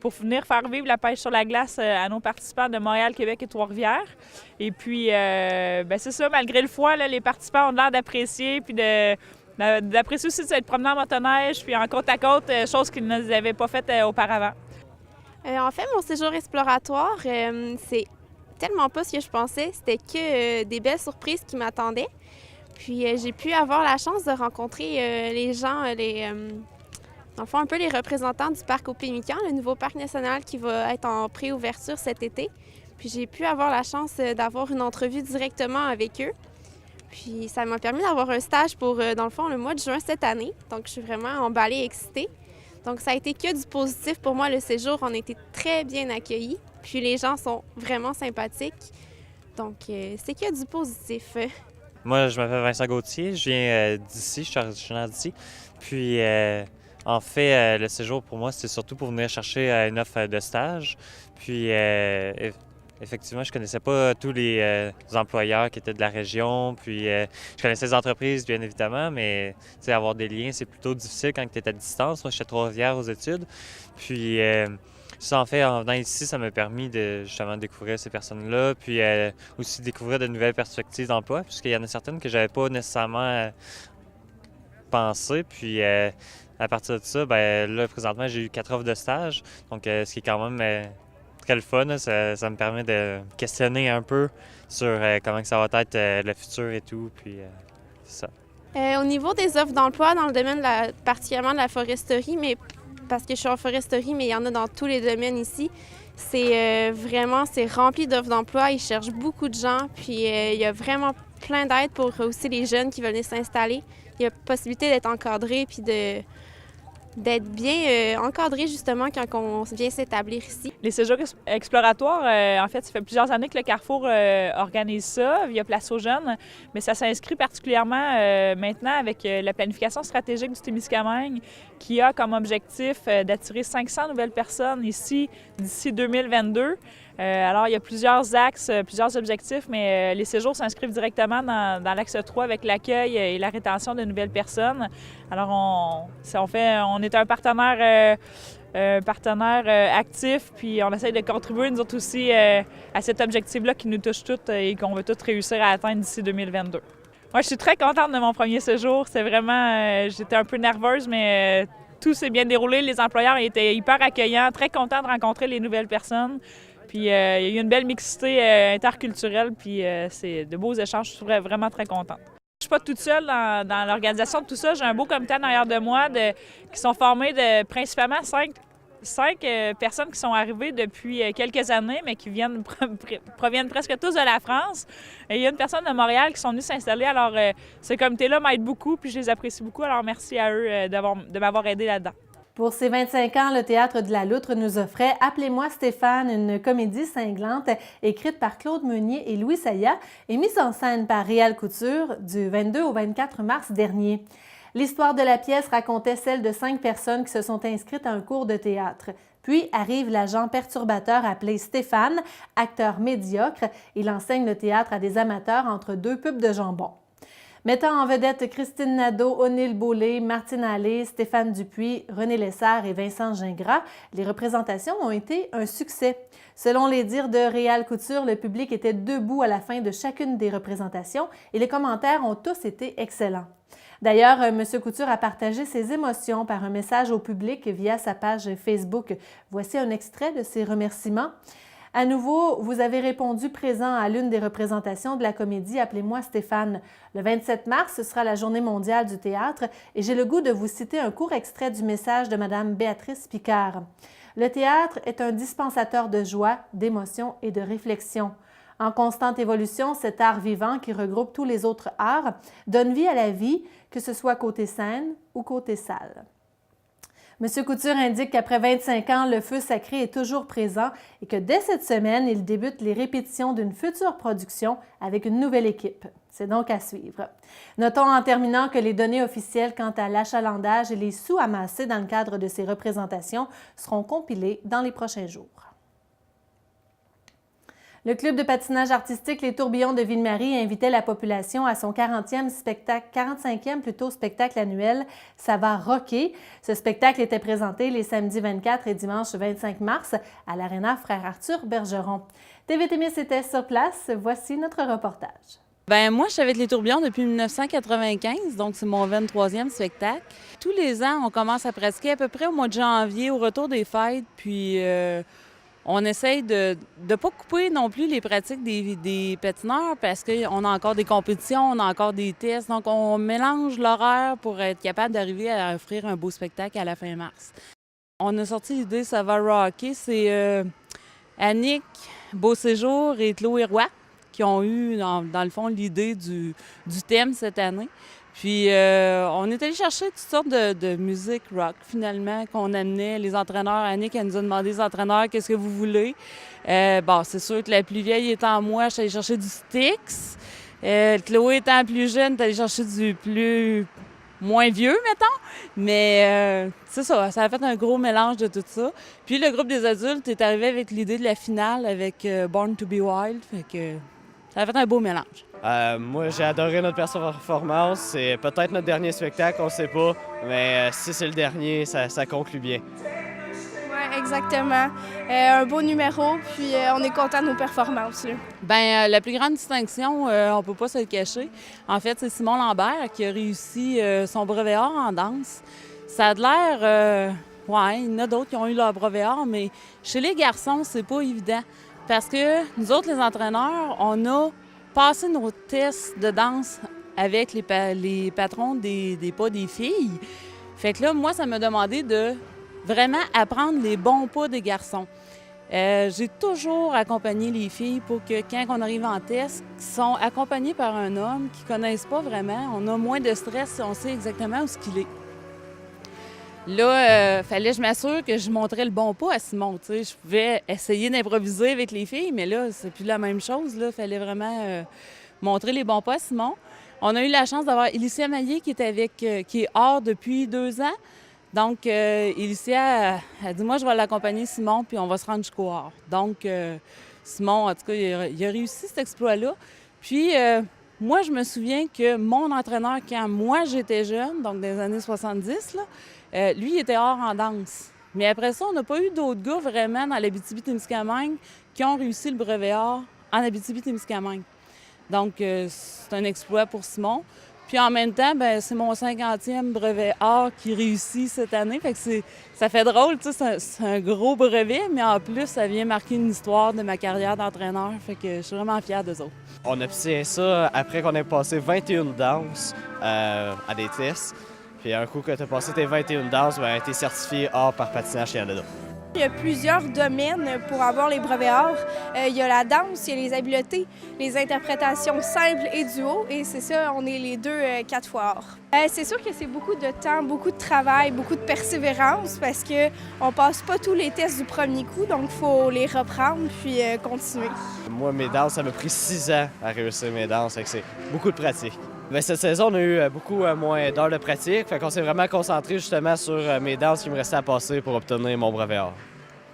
pour venir faire vivre la pêche sur la glace à nos participants de Montréal, Québec et Trois-Rivières. Et puis, c'est ça, malgré le froid, là, les participants ont l'air d'apprécier, puis d'apprécier aussi de s'être promenés en motoneige, puis en côte à côte, chose qu'ils n'avaient pas faite auparavant. En fait, mon séjour exploratoire, c'est tellement pas ce que je pensais. C'était que des belles surprises qui m'attendaient. Puis j'ai pu avoir la chance de rencontrer les gens, dans le fond, un peu les représentants du parc au Pémican, le nouveau parc national qui va être en pré-ouverture cet été. Puis j'ai pu avoir la chance d'avoir une entrevue directement avec eux. Puis ça m'a permis d'avoir un stage pour, dans le fond, le mois de juin cette année. Donc je suis vraiment emballée et excitée. Donc ça a été que du positif pour moi le séjour. On a été très bien accueillis. Puis les gens sont vraiment sympathiques. Donc c'est que du positif. Moi, je m'appelle Vincent Gauthier, je viens d'ici, je suis originaire d'ici. Puis, en fait, le séjour pour moi, c'est surtout pour venir chercher une offre de stage. Puis, effectivement, je connaissais pas tous les employeurs qui étaient de la région. Puis, je connaissais les entreprises, bien évidemment, mais avoir des liens, c'est plutôt difficile quand tu es à distance. Moi, j'étais à Trois-Rivières aux études. Puis, ça, en fait, en venant ici, ça m'a permis de justement découvrir ces personnes-là, puis aussi découvrir de nouvelles perspectives d'emploi, puisqu'il y en a certaines que j'avais pas nécessairement pensé. Puis à partir de ça, là, présentement, j'ai eu 4 offres de stage, donc ce qui est quand même très le fun. Là, ça me permet de questionner un peu sur comment ça va être le futur et tout, puis c'est ça. Au niveau des offres d'emploi dans le domaine particulièrement de la foresterie, mais parce que je suis en foresterie, mais il y en a dans tous les domaines ici. C'est rempli d'offres d'emploi. Ils cherchent beaucoup de gens, puis il y a vraiment plein d'aide pour aussi les jeunes qui veulent venir s'installer. Il y a possibilité d'être encadré, puis d'être bien encadré justement quand on vient s'établir ici. Les séjours exploratoires, en fait, ça fait plusieurs années que le Carrefour organise ça via Place aux jeunes, mais ça s'inscrit particulièrement maintenant avec la planification stratégique du Témiscamingue qui a comme objectif d'attirer 500 nouvelles personnes ici d'ici 2022. Alors, il y a plusieurs axes, plusieurs objectifs, mais les séjours s'inscrivent directement dans l'axe 3 avec l'accueil et la rétention de nouvelles personnes. Alors, on est un partenaire actif, puis on essaie de contribuer, nous autres aussi, à cet objectif-là qui nous touche toutes et qu'on veut tous réussir à atteindre d'ici 2022. Moi, je suis très contente de mon premier séjour. C'est vraiment... j'étais un peu nerveuse, mais tout s'est bien déroulé. Les employeurs étaient hyper accueillants, très contents de rencontrer les nouvelles personnes. Puis il y a eu une belle mixité interculturelle, puis c'est de beaux échanges. Je suis vraiment très contente. Je ne suis pas toute seule dans l'organisation de tout ça. J'ai un beau comité en arrière de moi qui sont formés de principalement 5 personnes qui sont arrivées depuis quelques années, mais qui proviennent presque tous de la France. Et il y a une personne de Montréal qui sont venus s'installer. Alors, ce comité-là m'aide beaucoup, puis je les apprécie beaucoup. Alors, merci à eux de m'avoir aidé là-dedans. Pour ses 25 ans, le Théâtre de la Loutre nous offrait « Appelez-moi Stéphane », une comédie cinglante écrite par Claude Meunier et Louis Sayat et mise en scène par Réal Couture du 22 au 24 mars dernier. L'histoire de la pièce racontait celle de 5 personnes qui se sont inscrites à un cours de théâtre. Puis arrive l'agent perturbateur appelé Stéphane, acteur médiocre. Il enseigne le théâtre à des amateurs entre 2 pubs de jambon. Mettant en vedette Christine Nadeau, O'Neill Beaulé, Martine Allais, Stéphane Dupuis, René Lessard et Vincent Gingras, les représentations ont été un succès. Selon les dires de Réal Couture, le public était debout à la fin de chacune des représentations et les commentaires ont tous été excellents. D'ailleurs, M. Couture a partagé ses émotions par un message au public via sa page Facebook. Voici un extrait de ses remerciements. À nouveau, vous avez répondu présent à l'une des représentations de la comédie « Appelez-moi Stéphane ». Le 27 mars, ce sera la Journée mondiale du théâtre et j'ai le goût de vous citer un court extrait du message de Mme Béatrice Picard. « Le théâtre est un dispensateur de joie, d'émotion et de réflexion. En constante évolution, cet art vivant qui regroupe tous les autres arts donne vie à la vie, que ce soit côté scène ou côté salle. » M. Couture indique qu'après 25 ans, le feu sacré est toujours présent et que dès cette semaine, il débute les répétitions d'une future production avec une nouvelle équipe. C'est donc à suivre. Notons en terminant que les données officielles quant à l'achalandage et les sous amassés dans le cadre de ces représentations seront compilées dans les prochains jours. Le club de patinage artistique Les Tourbillons de Ville-Marie invitait la population à son 45e spectacle annuel « Ça va rocker ». Ce spectacle était présenté les samedis 24 et dimanche 25 mars à l'Aréna Frère Arthur Bergeron. TV Témis était sur place. Voici notre reportage. Bien, moi, je suis avec Les Tourbillons depuis 1995, donc c'est mon 23e spectacle. Tous les ans, on commence à pratiquer à peu près au mois de janvier, au retour des fêtes, puis on essaye de ne pas couper non plus les pratiques des patineurs parce qu'on a encore des compétitions, on a encore des tests. Donc, on mélange l'horaire pour être capable d'arriver à offrir un beau spectacle à la fin mars. On a sorti l'idée « Ça va rocker ». C'est Annick Beauséjour et Chloé Roy qui ont eu, dans le fond, l'idée du thème cette année. Puis, on est allé chercher toutes sortes de musique rock, finalement, qu'on amenait. Les entraîneurs, Annick, elle nous a demandé, les entraîneurs, qu'est-ce que vous voulez? Bon, c'est sûr que la plus vieille étant moi, je suis allée chercher du Styx. Chloé étant plus jeune, elle est allée chercher du moins vieux, mettons. Mais c'est ça, ça a fait un gros mélange de tout ça. Puis, le groupe des adultes est arrivé avec l'idée de la finale avec Born to be Wild. Fait que ça a fait un beau mélange. Moi, j'ai adoré notre performance. C'est peut-être notre dernier spectacle, on ne sait pas. Mais si c'est le dernier, ça conclut bien. Oui, exactement. Un beau numéro, puis on est content de nos performances. Là. Bien, la plus grande distinction, on ne peut pas se le cacher. En fait, c'est Simon Lambert qui a réussi son brevet or en danse. Ça a de l'air... ouais, il y en a d'autres qui ont eu leur brevet or, mais chez les garçons, c'est pas évident. Parce que nous autres, les entraîneurs, on a passé nos tests de danse avec les patrons des pas des filles. Fait que là, moi, ça m'a demandé de vraiment apprendre les bons pas des garçons. J'ai toujours accompagné les filles pour que quand on arrive en test, qui sont accompagnés par un homme qui ne connaissent pas vraiment, on a moins de stress si on sait exactement où il est. Là, fallait que je m'assure que je montrais le bon pas à Simon. T'sais. Je pouvais essayer d'improviser avec les filles, mais là, c'est plus la même chose. Il fallait vraiment montrer les bons pas à Simon. On a eu la chance d'avoir Élicia Maillé qui est hors depuis 2 ans. Donc, Élicia a dit « Moi, je vais l'accompagner, Simon, puis on va se rendre jusqu'au hors. » Donc, Simon, en tout cas, il a réussi cet exploit-là. Puis, moi, je me souviens que mon entraîneur, quand moi, j'étais jeune, donc dans les années 70, lui, il était hors en danse. Mais après ça, on n'a pas eu d'autres gars vraiment dans l'Abitibi-Témiscamingue qui ont réussi le brevet or en Abitibi-Témiscamingue. Donc, c'est un exploit pour Simon. Puis en même temps, bien, c'est mon 50e brevet or qui réussit cette année. Fait que ça fait drôle, tu sais, c'est un gros brevet, mais en plus, ça vient marquer une histoire de ma carrière d'entraîneur. Fait que je suis vraiment fière d'eux autres. On a obtenu ça après qu'on ait passé 21 danses à des tests. Puis un coup que tu as passé tes 21 danses, ben, tu es certifié or par Patinage Canada. Il y a plusieurs domaines pour avoir les brevets or. Il y a la danse, il y a les habiletés, les interprétations simples et duo. Et c'est ça, on est les 2 4 fois or. C'est sûr que c'est beaucoup de temps, beaucoup de travail, beaucoup de persévérance parce qu'on passe pas tous les tests du premier coup, donc il faut les reprendre puis continuer. Moi, mes danses, ça m'a pris 6 ans à réussir mes danses, fait que c'est beaucoup de pratique. Bien, cette saison, on a eu beaucoup moins d'heures de pratique, fait qu'on s'est vraiment concentré justement sur mes danses qui me restaient à passer pour obtenir mon brevet or.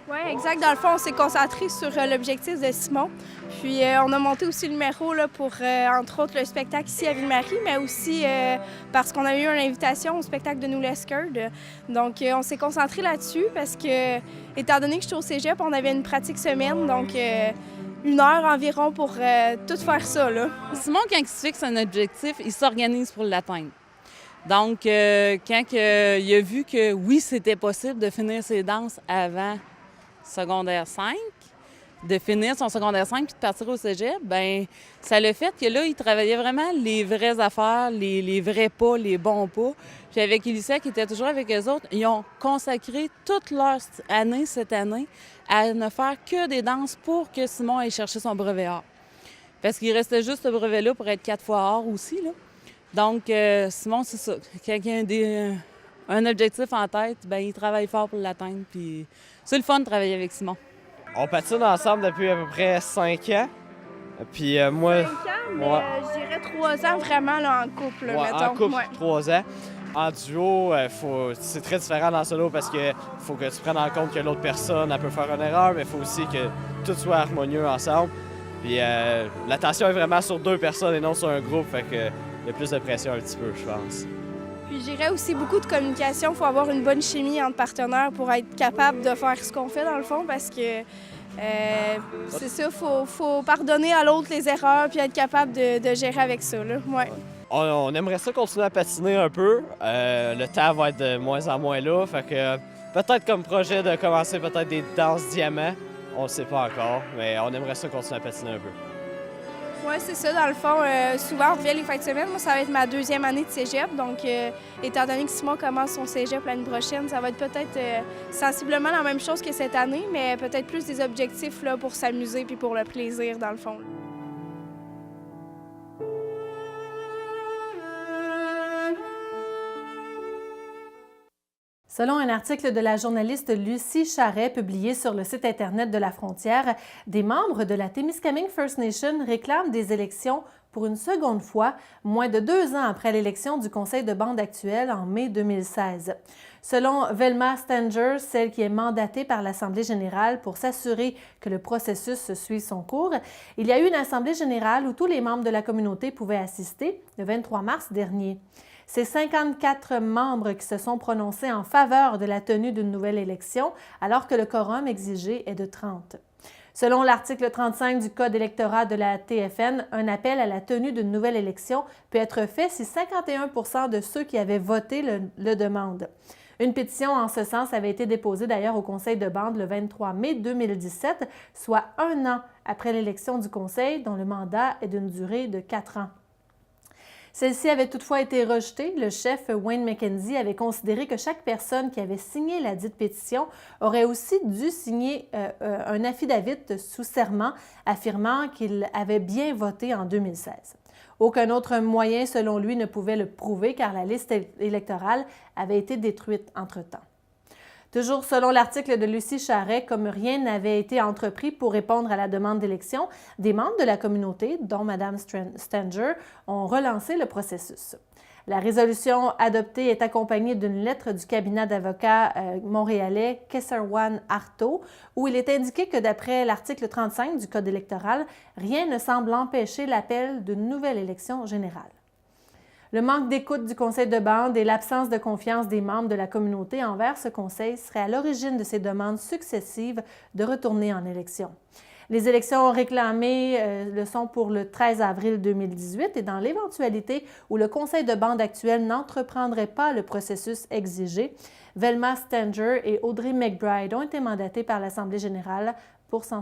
Oui, exact. Dans le fond, on s'est concentré sur l'objectif de Simon. Puis on a monté aussi le numéro là, pour, entre autres, le spectacle ici à Ville-Marie, mais aussi parce qu'on a eu une invitation au spectacle de Nous Lescurd. Donc, on s'est concentré là-dessus parce que, étant donné que je suis au cégep, on avait une pratique semaine, donc 1 heure environ pour tout faire ça. Là. Simon, quand il se fixe un objectif, il s'organise pour l'atteindre. Donc, quand il a vu que oui, c'était possible de finir ses danses avant secondaire 5, de finir son secondaire 5 puis de partir au cégep, bien, ça l'a fait que là, il travaillait vraiment les vraies affaires, les vrais pas, les bons pas. Puis avec Élicia, qui était toujours avec eux autres, ils ont consacré toute leur année, cette année, à ne faire que des danses pour que Simon aille chercher son brevet or. Parce qu'il restait juste ce brevet-là pour être 4 fois or aussi, là. Donc, Simon, c'est ça. Quand il a un objectif en tête, bien, il travaille fort pour l'atteindre. Puis c'est le fun de travailler avec Simon. On patine ensemble depuis à peu près 5 ans. Puis moi... 5 ans, mais je dirais 3 ans vraiment là, en couple, ouais, mettons. En couple, 3 ans. En duo, c'est très différent dans le solo parce que faut que tu prennes en compte que l'autre personne elle peut faire une erreur, mais il faut aussi que tout soit harmonieux ensemble. Puis l'attention est vraiment sur 2 personnes et non sur un groupe, fait que il y a plus de pression un petit peu, je pense. Puis j'irais aussi beaucoup de communication. Il faut avoir une bonne chimie entre partenaires pour être capable de faire ce qu'on fait dans le fond parce que c'est ça, faut pardonner à l'autre les erreurs puis être capable de gérer avec ça. Là. Ouais. On aimerait ça continuer à patiner un peu. Le temps va être de moins en moins là, fait que peut-être comme projet de commencer peut-être des danses diamants. On ne sait pas encore, mais on aimerait ça continuer à patiner un peu. Oui, c'est ça. Dans le fond, souvent, on revient les fins de semaine. Moi, ça va être ma 2e année de cégep. Donc, étant donné que Simon commence son cégep l'année prochaine, ça va être peut-être sensiblement la même chose que cette année, mais peut-être plus des objectifs là, pour s'amuser puis pour le plaisir, dans le fond. Selon un article de la journaliste Lucie Charret publié sur le site Internet de La Frontière, des membres de la Témiscamingue First Nation réclament des élections pour une seconde fois, moins de 2 ans après l'élection du conseil de bande actuel en mai 2016. Selon Velma Stanger, celle qui est mandatée par l'Assemblée générale pour s'assurer que le processus suive son cours, il y a eu une Assemblée générale où tous les membres de la communauté pouvaient assister le 23 mars dernier. C'est 54 membres qui se sont prononcés en faveur de la tenue d'une nouvelle élection, alors que le quorum exigé est de 30. Selon l'article 35 du Code électoral de la TFN, un appel à la tenue d'une nouvelle élection peut être fait si 51% de ceux qui avaient voté le demandent. Une pétition en ce sens avait été déposée d'ailleurs au Conseil de bande le 23 mai 2017, soit 1 an après l'élection du Conseil, dont le mandat est d'une durée de 4 ans. Celle-ci avait toutefois été rejetée. Le chef Wayne McKenzie avait considéré que chaque personne qui avait signé la dite pétition aurait aussi dû signer un affidavit sous serment affirmant qu'il avait bien voté en 2016. Aucun autre moyen, selon lui, ne pouvait le prouver car la liste électorale avait été détruite entre-temps. Toujours selon l'article de Lucie Charret, comme rien n'avait été entrepris pour répondre à la demande d'élection, des membres de la communauté, dont Mme Stanger, ont relancé le processus. La résolution adoptée est accompagnée d'une lettre du cabinet d'avocats montréalais Kesarwan Arto, où il est indiqué que d'après l'article 35 du Code électoral, rien ne semble empêcher l'appel d'une nouvelle élection générale. Le manque d'écoute du conseil de bande et l'absence de confiance des membres de la communauté envers ce conseil seraient à l'origine de ces demandes successives de retourner en élection. Les élections réclamées le sont pour le 13 avril 2018 et dans l'éventualité où le conseil de bande actuel n'entreprendrait pas le processus exigé, Velma Stanger et Audrey McBride ont été mandatées par l'Assemblée générale pour s'en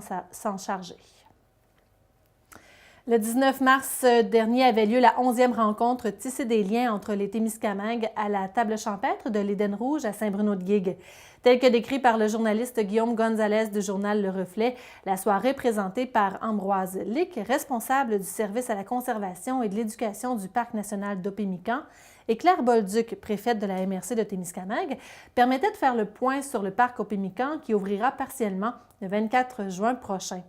charger. Le 19 mars dernier avait lieu la 11e rencontre Tisser des liens entre les Témiscamingues à la table champêtre de l'Éden Rouge à Saint-Bruno-de-Guigues. Tel que décrit par le journaliste Guillaume Gonzalez du journal Le Reflet, la soirée présentée par Ambroise Lick, responsable du service à la conservation et de l'éducation du Parc national d'Opémican, et Claire Bolduc, préfète de la MRC de Témiscamingue, permettait de faire le point sur le parc Opémican qui ouvrira partiellement le 24 juin prochain.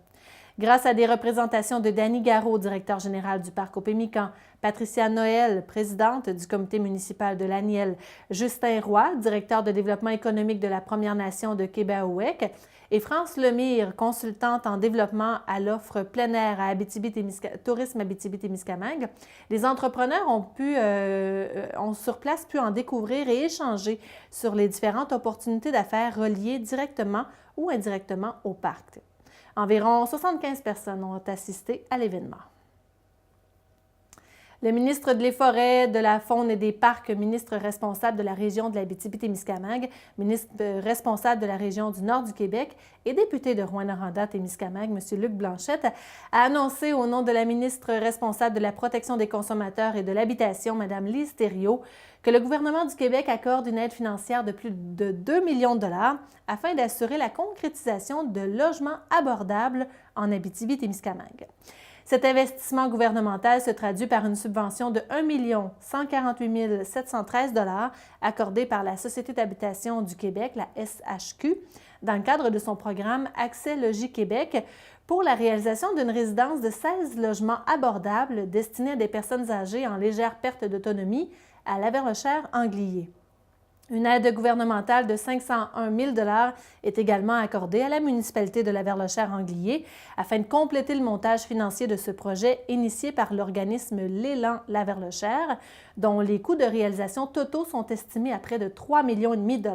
Grâce à des représentations de Dany Garot, directeur général du Parc Opémican, Patricia Noël, présidente du comité municipal de l'Aniel, Justin Roy, directeur de développement économique de la Première Nation de Québec, et France Lemire, consultante en développement à l'offre plein air à Tourisme Abitibi-Témiscamingue, les entrepreneurs ont sur place pu en découvrir et échanger sur les différentes opportunités d'affaires reliées directement ou indirectement au parc. Environ 75 personnes ont assisté à l'événement. Le ministre de les Forêts, de la Faune et des Parcs, ministre responsable de la région de l'Abitibi-Témiscamingue, ministre responsable de la région du Nord du Québec et député de Rouyn-Noranda-Témiscamingue, M. Luc Blanchette, a annoncé au nom de la ministre responsable de la protection des consommateurs et de l'habitation, Mme Lise Thériault, que le gouvernement du Québec accorde une aide financière de plus de 2 millions de dollars afin d'assurer la concrétisation de logements abordables en Abitibi-Témiscamingue. Cet investissement gouvernemental se traduit par une subvention de 1 148 713 $ accordée par la Société d'habitation du Québec, la SHQ, dans le cadre de son programme Accès Logis Québec pour la réalisation d'une résidence de 16 logements abordables destinés à des personnes âgées en légère perte d'autonomie à Lavernochère-Anglier. Une aide gouvernementale de 501 000 $ est également accordée à la municipalité de Laverlechère-Anglier afin de compléter le montage financier de ce projet initié par l'organisme L'Élan Laverlechère, dont les coûts de réalisation totaux sont estimés à près de 3,5 millions de $.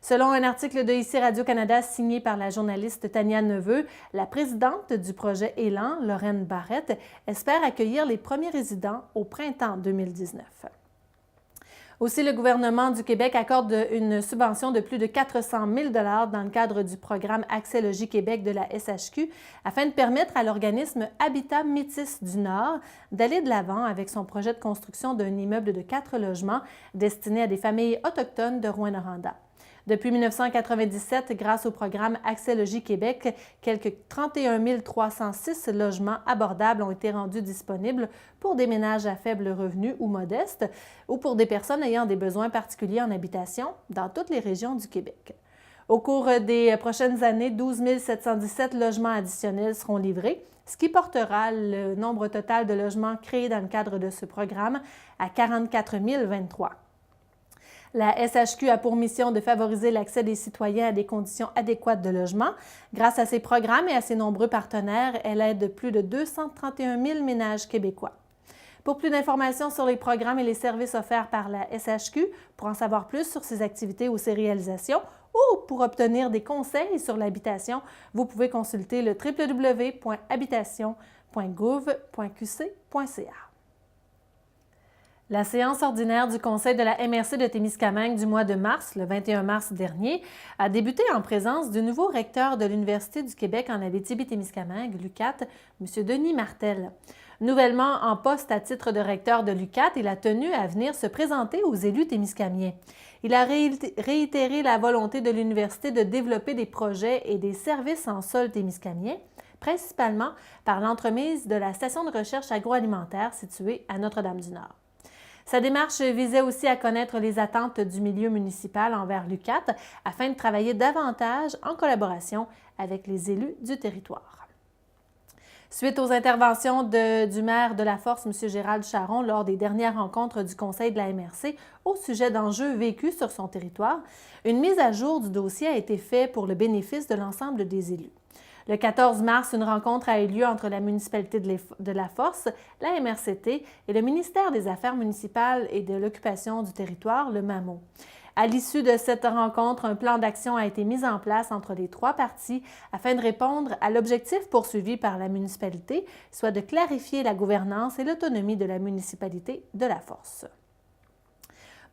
Selon un article de ICI Radio-Canada signé par la journaliste Tania Neveu, la présidente du projet Élan, Lorraine Barrette, espère accueillir les premiers résidents au printemps 2019. Aussi, le gouvernement du Québec accorde une subvention de plus de 400 000 $ dans le cadre du programme Accès Logis Québec de la SHQ afin de permettre à l'organisme Habitat Métis du Nord d'aller de l'avant avec son projet de construction d'un immeuble de 4 logements destiné à des familles autochtones de Rouyn-Noranda. Depuis 1997, grâce au programme Accès Logis Québec, quelques 31 306 logements abordables ont été rendus disponibles pour des ménages à faible revenu ou modestes ou pour des personnes ayant des besoins particuliers en habitation dans toutes les régions du Québec. Au cours des prochaines années, 12 717 logements additionnels seront livrés, ce qui portera le nombre total de logements créés dans le cadre de ce programme à 44 023. La SHQ a pour mission de favoriser l'accès des citoyens à des conditions adéquates de logement. Grâce à ses programmes et à ses nombreux partenaires, elle aide plus de 231 000 ménages québécois. Pour plus d'informations sur les programmes et les services offerts par la SHQ, pour en savoir plus sur ses activités ou ses réalisations, ou pour obtenir des conseils sur l'habitation, vous pouvez consulter le www.habitation.gouv.qc.ca. La séance ordinaire du Conseil de la MRC de Témiscamingue du mois de mars, le 21 mars dernier, a débuté en présence du nouveau recteur de l'Université du Québec en Abitibi-Témiscamingue, l'UQAT, M. Denis Martel. Nouvellement en poste à titre de recteur de l'UQAT, il a tenu à venir se présenter aux élus témiscamiens. Il a réitéré la volonté de l'Université de développer des projets et des services en sol témiscamien, principalement par l'entremise de la station de recherche agroalimentaire située à Notre-Dame-du-Nord. Sa démarche visait aussi à connaître les attentes du milieu municipal envers l'UQAT afin de travailler davantage en collaboration avec les élus du territoire. Suite aux interventions du maire de La Force, M. Gérald Charron, lors des dernières rencontres du Conseil de la MRC au sujet d'enjeux vécus sur son territoire, une mise à jour du dossier a été faite pour le bénéfice de l'ensemble des élus. Le 14 mars, une rencontre a eu lieu entre la municipalité de La Force, la MRCT et le ministère des Affaires municipales et de l'occupation du territoire, le MAMO. À l'issue de cette rencontre, un plan d'action a été mis en place entre les trois parties afin de répondre à l'objectif poursuivi par la municipalité, soit de clarifier la gouvernance et l'autonomie de la municipalité de La Force.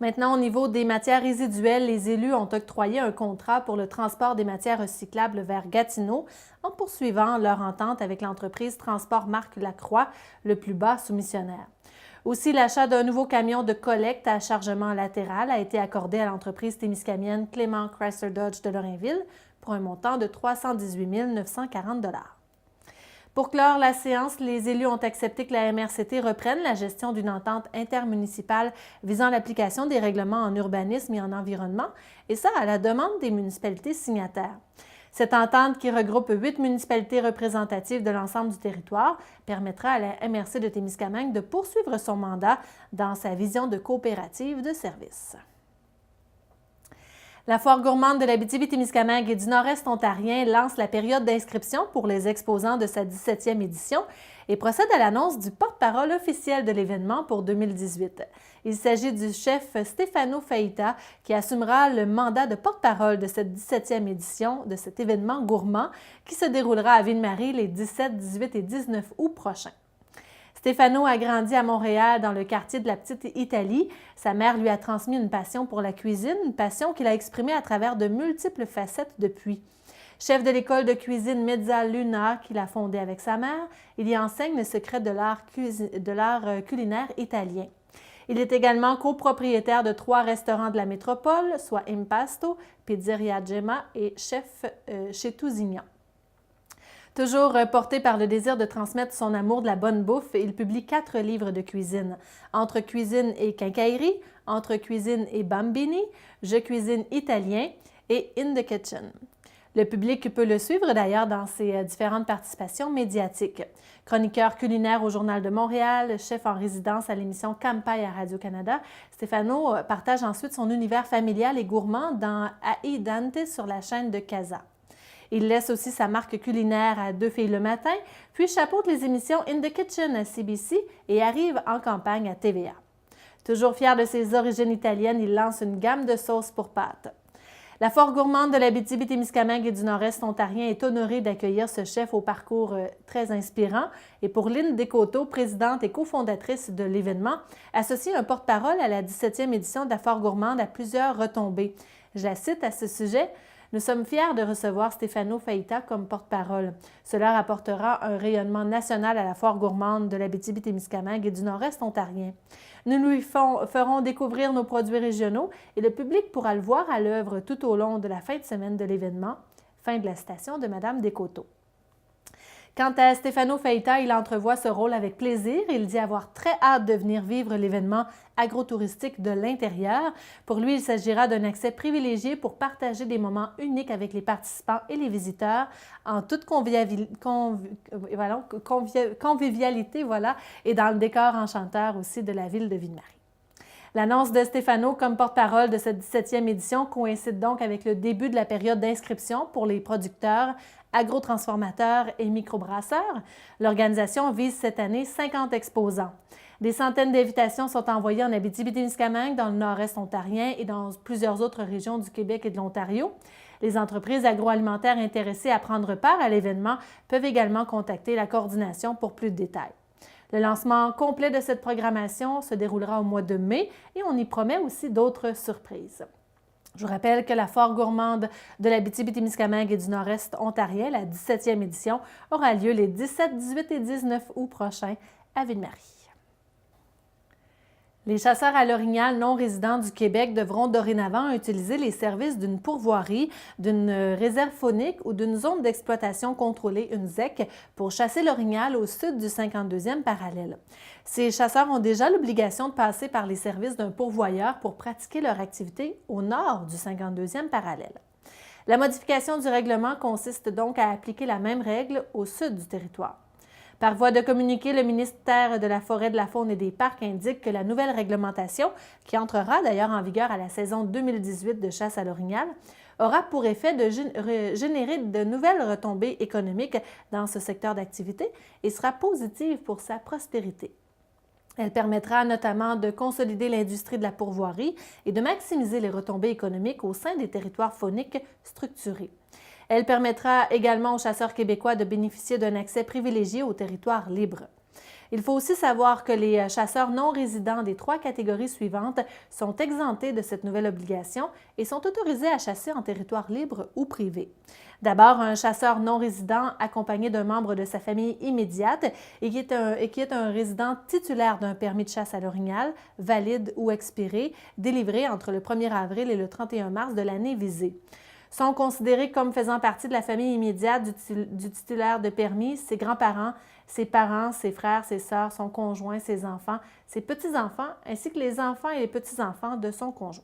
Maintenant, au niveau des matières résiduelles, les élus ont octroyé un contrat pour le transport des matières recyclables vers Gatineau en poursuivant leur entente avec l'entreprise Transport Marc Lacroix, le plus bas soumissionnaire. Aussi, l'achat d'un nouveau camion de collecte à chargement latéral a été accordé à l'entreprise témiscamienne Clément Chrysler Dodge de Lorrainville pour un montant de 318 940 $. Pour clore la séance, les élus ont accepté que la MRCT reprenne la gestion d'une entente intermunicipale visant l'application des règlements en urbanisme et en environnement, et ça à la demande des municipalités signataires. Cette entente, qui regroupe 8 municipalités représentatives de l'ensemble du territoire, permettra à la MRC de Témiscamingue de poursuivre son mandat dans sa vision de coopérative de services. La Foire gourmande de l'Abitibi-Témiscamingue et du Nord-Est ontarien lance la période d'inscription pour les exposants de sa 17e édition et procède à l'annonce du porte-parole officiel de l'événement pour 2018. Il s'agit du chef Stefano Faita qui assumera le mandat de porte-parole de cette 17e édition de cet événement gourmand qui se déroulera à Ville-Marie les 17, 18 et 19 août prochains. Stefano a grandi à Montréal dans le quartier de la Petite Italie. Sa mère lui a transmis une passion pour la cuisine, une passion qu'il a exprimée à travers de multiples facettes depuis. Chef de l'école de cuisine Mezza Luna qu'il a fondée avec sa mère, il y enseigne le secret de l'art culinaire italien. Il est également copropriétaire de 3 restaurants de la métropole, soit Impasto, Pizzeria Gemma et Chef chez Tousignan. Toujours porté par le désir de transmettre son amour de la bonne bouffe, il publie 4 livres de cuisine. Entre cuisine et quincaillerie, Entre cuisine et bambini, Je cuisine italien et In the Kitchen. Le public peut le suivre d'ailleurs dans ses différentes participations médiatiques. Chroniqueur culinaire au Journal de Montréal, chef en résidence à l'émission Campagne à Radio-Canada, Stefano partage ensuite son univers familial et gourmand dans Ai Dante sur la chaîne de Casa. Il laisse aussi sa marque culinaire à Deux filles le matin, puis chapeaute les émissions In the Kitchen à CBC et arrive en campagne à TVA. Toujours fier de ses origines italiennes, il lance une gamme de sauces pour pâtes. La Foire gourmande de l'Abitibi-Témiscamingue et du Nord-Est ontarien est honorée d'accueillir ce chef au parcours très inspirant. Et pour Lynne Descoteaux, présidente et cofondatrice de l'événement, associer un porte-parole à la 17e édition de la Foire gourmande a plusieurs retombées. Je la cite à ce sujet. Nous sommes fiers de recevoir Stefano Faita comme porte-parole. Cela rapportera un rayonnement national à la Foire gourmande de l'Abitibi-Témiscamingue et du Nord-Est ontarien. Nous lui ferons découvrir nos produits régionaux et le public pourra le voir à l'œuvre tout au long de la fin de semaine de l'événement. Fin de la citation de Mme Descoteaux. Quant à Stefano Faita, il entrevoit ce rôle avec plaisir. Il dit avoir très hâte de venir vivre l'événement agro-touristique de l'intérieur. Pour lui, il s'agira d'un accès privilégié pour partager des moments uniques avec les participants et les visiteurs en toute convivialité et dans le décor enchanteur aussi de la ville de Ville-Marie. L'annonce de Stefano comme porte-parole de cette 17e édition coïncide donc avec le début de la période d'inscription pour les producteurs, agrotransformateurs et microbrasseurs. L'organisation vise cette année 50 exposants. Des centaines d'invitations sont envoyées en Abitibi-Témiscamingue, dans le nord-est ontarien et dans plusieurs autres régions du Québec et de l'Ontario. Les entreprises agroalimentaires intéressées à prendre part à l'événement peuvent également contacter la coordination pour plus de détails. Le lancement complet de cette programmation se déroulera au mois de mai et on y promet aussi d'autres surprises. Je vous rappelle que la Foire gourmande de l'Abitibi-Témiscamingue et du Nord-Est ontarien, la 17e édition, aura lieu les 17, 18 et 19 août prochains à Ville-Marie. Les chasseurs à l'orignal non résidents du Québec devront dorénavant utiliser les services d'une pourvoirie, d'une réserve faunique ou d'une zone d'exploitation contrôlée, une ZEC, pour chasser l'orignal au sud du 52e parallèle. Ces chasseurs ont déjà l'obligation de passer par les services d'un pourvoyeur pour pratiquer leur activité au nord du 52e parallèle. La modification du règlement consiste donc à appliquer la même règle au sud du territoire. Par voie de communiqué, le ministère de la Forêt, de la Faune et des Parcs indique que la nouvelle réglementation, qui entrera d'ailleurs en vigueur à la saison 2018 de chasse à l'orignal, aura pour effet de générer de nouvelles retombées économiques dans ce secteur d'activité et sera positive pour sa prospérité. Elle permettra notamment de consolider l'industrie de la pourvoirie et de maximiser les retombées économiques au sein des territoires fauniques structurés. Elle permettra également aux chasseurs québécois de bénéficier d'un accès privilégié aux territoires libres. Il faut aussi savoir que les chasseurs non résidents des 3 catégories suivantes sont exemptés de cette nouvelle obligation et sont autorisés à chasser en territoire libre ou privé. D'abord, un chasseur non résident accompagné d'un membre de sa famille immédiate et qui est un résident titulaire d'un permis de chasse à l'orignal, valide ou expiré, délivré entre le 1er avril et le 31 mars de l'année visée. Sont considérés comme faisant partie de la famille immédiate du titulaire de permis ses grands-parents, ses parents, ses frères, ses sœurs, son conjoint, ses enfants, ses petits-enfants, ainsi que les enfants et les petits-enfants de son conjoint.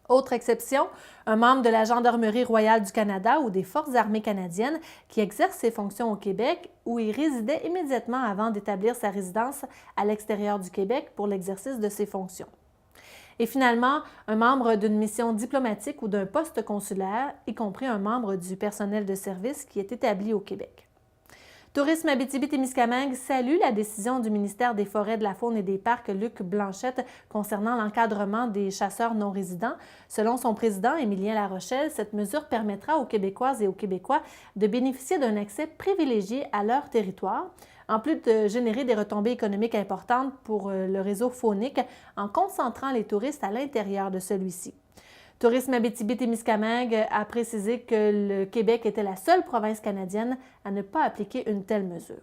Autre exception, un membre de la Gendarmerie royale du Canada ou des Forces armées canadiennes qui exerce ses fonctions au Québec ou y résidait immédiatement avant d'établir sa résidence à l'extérieur du Québec pour l'exercice de ses fonctions. Et finalement, un membre d'une mission diplomatique ou d'un poste consulaire, y compris un membre du personnel de service qui est établi au Québec. Tourisme Abitibi-Témiscamingue salue la décision du ministère des Forêts, de la Faune et des Parcs, Luc Blanchette, concernant l'encadrement des chasseurs non résidents. Selon son président, Émilien Larochelle, cette mesure permettra aux Québécoises et aux Québécois de bénéficier d'un accès privilégié à leur territoire, en plus de générer des retombées économiques importantes pour le réseau faunique en concentrant les touristes à l'intérieur de celui-ci. Tourisme Abitibi-Témiscamingue a précisé que le Québec était la seule province canadienne à ne pas appliquer une telle mesure.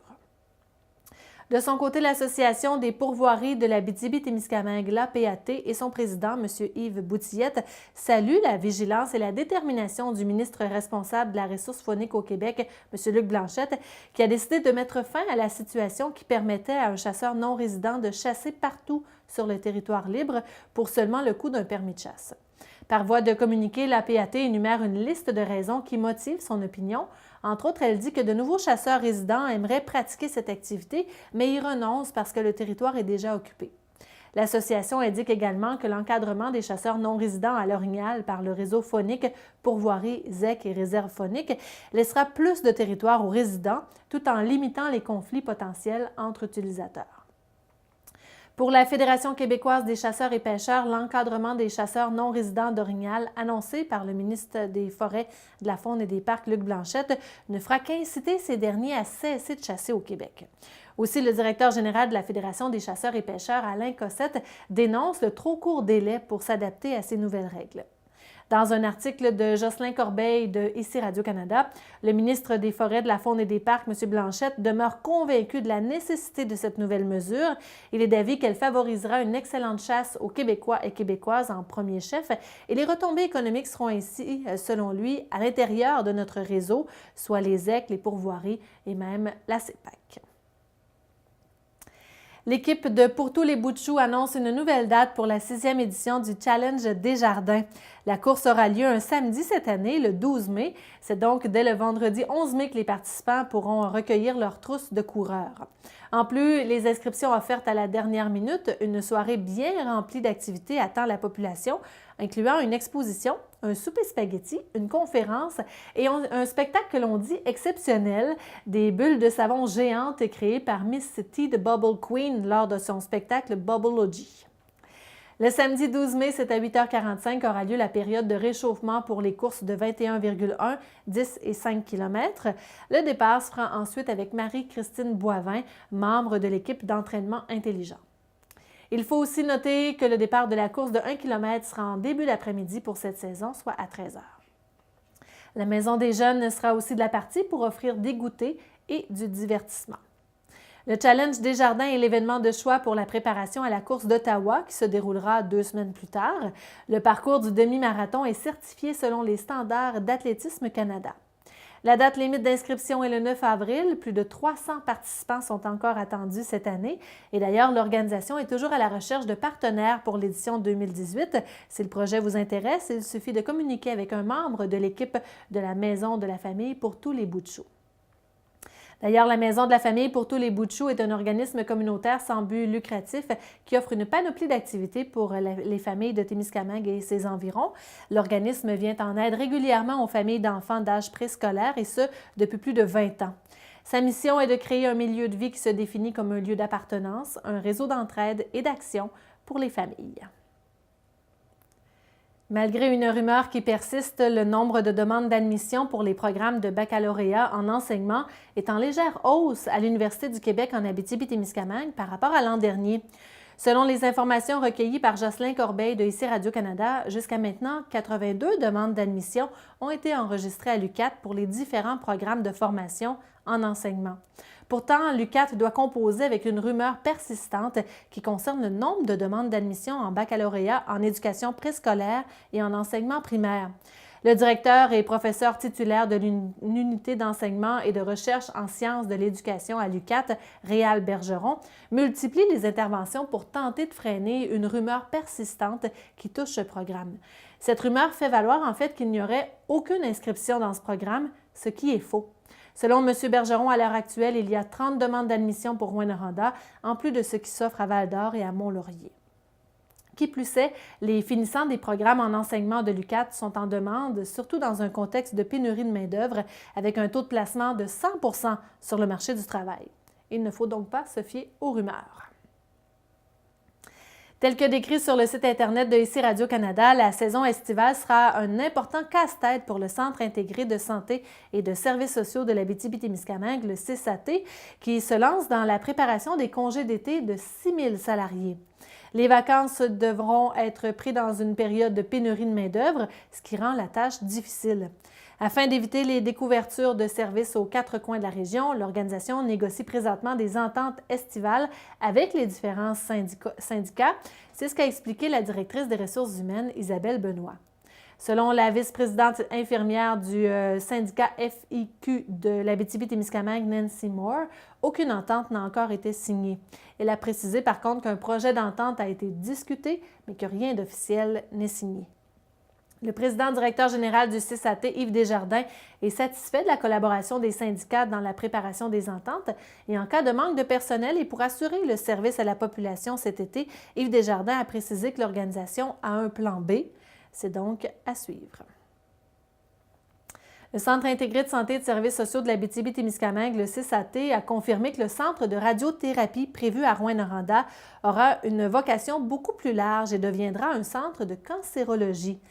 De son côté, l'Association des pourvoiries de l'Abitibi-Témiscamingue, l'APAT, et son président, M. Yves Boutillette, saluent la vigilance et la détermination du ministre responsable de la ressource faunique au Québec, M. Luc Blanchette, qui a décidé de mettre fin à la situation qui permettait à un chasseur non résident de chasser partout sur le territoire libre pour seulement le coût d'un permis de chasse. Par voie de communiqué, la PAT énumère une liste de raisons qui motivent son opinion. Entre autres, elle dit que de nouveaux chasseurs résidents aimeraient pratiquer cette activité, mais y renoncent parce que le territoire est déjà occupé. L'association indique également que l'encadrement des chasseurs non résidents à l'Orignal par le réseau faunique Pourvoirie, ZEC et Réserve faunique laissera plus de territoire aux résidents tout en limitant les conflits potentiels entre utilisateurs. Pour la Fédération québécoise des chasseurs et pêcheurs, l'encadrement des chasseurs non résidents d'Orignal, annoncé par le ministre des Forêts, de la Faune et des Parcs, Luc Blanchette, ne fera qu'inciter ces derniers à cesser de chasser au Québec. Aussi, le directeur général de la Fédération des chasseurs et pêcheurs, Alain Cossette, dénonce le trop court délai pour s'adapter à ces nouvelles règles. Dans un article de Jocelyn Corbeil de Ici Radio-Canada, le ministre des Forêts, de la Faune et des Parcs, M. Blanchette, demeure convaincu de la nécessité de cette nouvelle mesure. Il est d'avis qu'elle favorisera une excellente chasse aux Québécois et Québécoises en premier chef et les retombées économiques seront ainsi, selon lui, à l'intérieur de notre réseau, soit les ZEC, les pourvoiries et même la CEPAC. L'équipe de Pour tous les bouts de chou annonce une nouvelle date pour la 6e édition du Challenge Desjardins. La course aura lieu un samedi cette année, le 12 mai. C'est donc dès le vendredi 11 mai que les participants pourront recueillir leur trousse de coureurs. En plus, les inscriptions offertes à la dernière minute, une soirée bien remplie d'activités attend la population, incluant une exposition, un souper spaghetti, une conférence et un spectacle que l'on dit exceptionnel, des bulles de savon géantes créées par Miss Tea the Bubble Queen lors de son spectacle Bubbleology. Le samedi 12 mai, c'est à 8h45 aura lieu la période de réchauffement pour les courses de 21,1, 10 et 5 km. Le départ se fera ensuite avec Marie-Christine Boivin, membre de l'équipe d'entraînement intelligent. Il faut aussi noter que le départ de la course de 1 km sera en début d'après-midi pour cette saison, soit à 13h. La Maison des jeunes sera aussi de la partie pour offrir des goûters et du divertissement. Le Challenge Desjardins est l'événement de choix pour la préparation à la course d'Ottawa qui se déroulera 2 semaines plus tard. Le parcours du demi-marathon est certifié selon les standards d'Athlétisme Canada. La date limite d'inscription est le 9 avril. Plus de 300 participants sont encore attendus cette année. Et d'ailleurs, l'organisation est toujours à la recherche de partenaires pour l'édition 2018. Si le projet vous intéresse, il suffit de communiquer avec un membre de l'équipe de la Maison de la famille pour tous les bouts de chou. D'ailleurs, la Maison de la famille pour tous les bouts de chou est un organisme communautaire sans but lucratif qui offre une panoplie d'activités pour les familles de Témiscamingue et ses environs. L'organisme vient en aide régulièrement aux familles d'enfants d'âge préscolaire et ce, depuis plus de 20 ans. Sa mission est de créer un milieu de vie qui se définit comme un lieu d'appartenance, un réseau d'entraide et d'action pour les familles. Malgré une rumeur qui persiste, le nombre de demandes d'admission pour les programmes de baccalauréat en enseignement est en légère hausse à l'Université du Québec en Abitibi-Témiscamingue par rapport à l'an dernier. Selon les informations recueillies par Jocelyn Corbeil de Ici Radio-Canada, jusqu'à maintenant, 82 demandes d'admission ont été enregistrées à l'UQAT pour les différents programmes de formation en enseignement. Pourtant, l'UQAT doit composer avec une rumeur persistante qui concerne le nombre de demandes d'admission en baccalauréat en éducation préscolaire et en enseignement primaire. Le directeur et professeur titulaire de l'unité d'enseignement et de recherche en sciences de l'éducation à l'UQAT, Réal Bergeron, multiplie les interventions pour tenter de freiner une rumeur persistante qui touche ce programme. Cette rumeur fait valoir en fait qu'il n'y aurait aucune inscription dans ce programme, ce qui est faux. Selon M. Bergeron, à l'heure actuelle, il y a 30 demandes d'admission pour Rouyn-Noranda, en plus de ce qui s'offre à Val-d'Or et à Mont-Laurier. Qui plus est, les finissants des programmes en enseignement de l'UQAT sont en demande, surtout dans un contexte de pénurie de main-d'œuvre, avec un taux de placement de 100 % sur le marché du travail. Il ne faut donc pas se fier aux rumeurs. Tel que décrit sur le site Internet de Ici Radio-Canada, la saison estivale sera un important casse-tête pour le Centre intégré de santé et de services sociaux de l'Abitibi-Témiscamingue, le CISAT, qui se lance dans la préparation des congés d'été de 6 000 salariés. Les vacances devront être prises dans une période de pénurie de main-d'œuvre, ce qui rend la tâche difficile. Afin d'éviter les découvertures de services aux 4 coins de la région, l'organisation négocie présentement des ententes estivales avec les différents syndicats. C'est ce qu'a expliqué la directrice des ressources humaines, Isabelle Benoît. Selon la vice-présidente infirmière du syndicat FIQ de l'Abitibi-Témiscamingue, Nancy Moore, aucune entente n'a encore été signée. Elle a précisé par contre qu'un projet d'entente a été discuté, mais que rien d'officiel n'est signé. Le président-directeur général du CISAT, Yves Desjardins, est satisfait de la collaboration des syndicats dans la préparation des ententes et en cas de manque de personnel et pour assurer le service à la population cet été, Yves Desjardins a précisé que l'organisation a un plan B. C'est donc à suivre. Le Centre intégré de santé et de services sociaux de l'Abitibi-Témiscamingue, le CISAT, a confirmé que le centre de radiothérapie prévu à Rouyn-Noranda aura une vocation beaucoup plus large et deviendra un centre de cancérologie.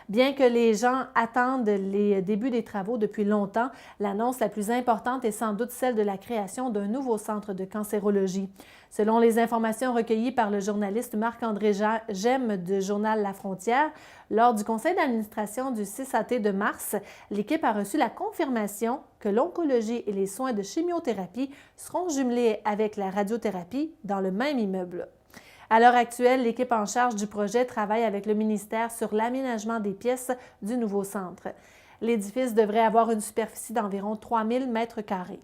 Bien que les gens attendent les débuts des travaux depuis longtemps, l'annonce la plus importante est sans doute celle de la création d'un nouveau centre de cancérologie. Selon les informations recueillies par le journaliste Marc-André Gemme du journal La Frontière, lors du conseil d'administration du CISAT de mars, l'équipe a reçu la confirmation que l'oncologie et les soins de chimiothérapie seront jumelés avec la radiothérapie dans le même immeuble. À l'heure actuelle, l'équipe en charge du projet travaille avec le ministère sur l'aménagement des pièces du nouveau centre. L'édifice devrait avoir une superficie d'environ 3000 mètres carrés.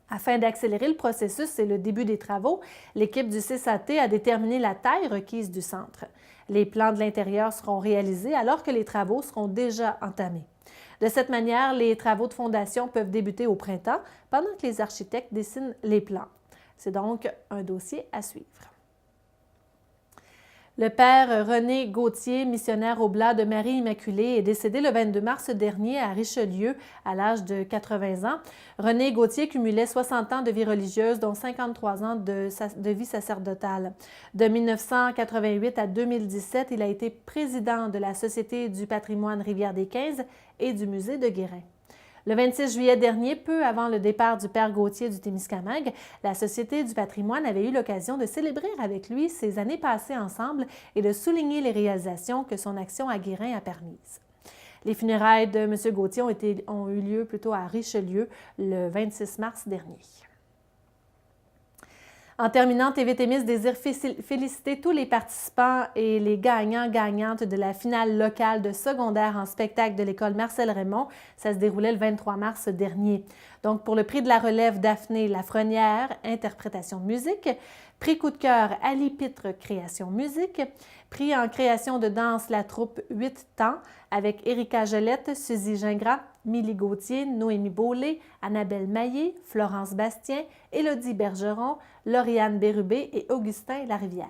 Afin d'accélérer le processus et le début des travaux, l'équipe du CISAT a déterminé la taille requise du centre. Les plans de l'intérieur seront réalisés alors que les travaux seront déjà entamés. De cette manière, les travaux de fondation peuvent débuter au printemps pendant que les architectes dessinent les plans. C'est donc un dossier à suivre. Le père René Gauthier, missionnaire au Blas de Marie-Immaculée, est décédé le 22 mars dernier à Richelieu à l'âge de 80 ans. René Gauthier cumulait 60 ans de vie religieuse, dont 53 ans de vie sacerdotale. De 1988 à 2017, il a été président de la Société du patrimoine Rivière-des-Quinze et du Musée de Guérin. Le 26 juillet dernier, peu avant le départ du père Gauthier du Témiscamingue, la Société du patrimoine avait eu l'occasion de célébrer avec lui ses années passées ensemble et de souligner les réalisations que son action à Guérin a permises. Les funérailles de M. Gauthier ont eu lieu plutôt à Richelieu le 26 mars dernier. En terminant, TV Témis désire féliciter tous les participants et les gagnants-gagnantes de la finale locale de secondaire en spectacle de l'école Marcel Raymond. Ça se déroulait le 23 mars dernier. Donc, pour le prix de la relève Daphné Lafrenière, interprétation musique, prix coup de cœur Ali Pitre, création musique, prix en création de danse la troupe 8 temps avec Érika Gelette, Suzy Gingras, Milly Gauthier, Noémie Beaulé, Annabelle Maillé, Florence Bastien, Élodie Bergeron, Lauriane Bérubé et Augustin Larivière.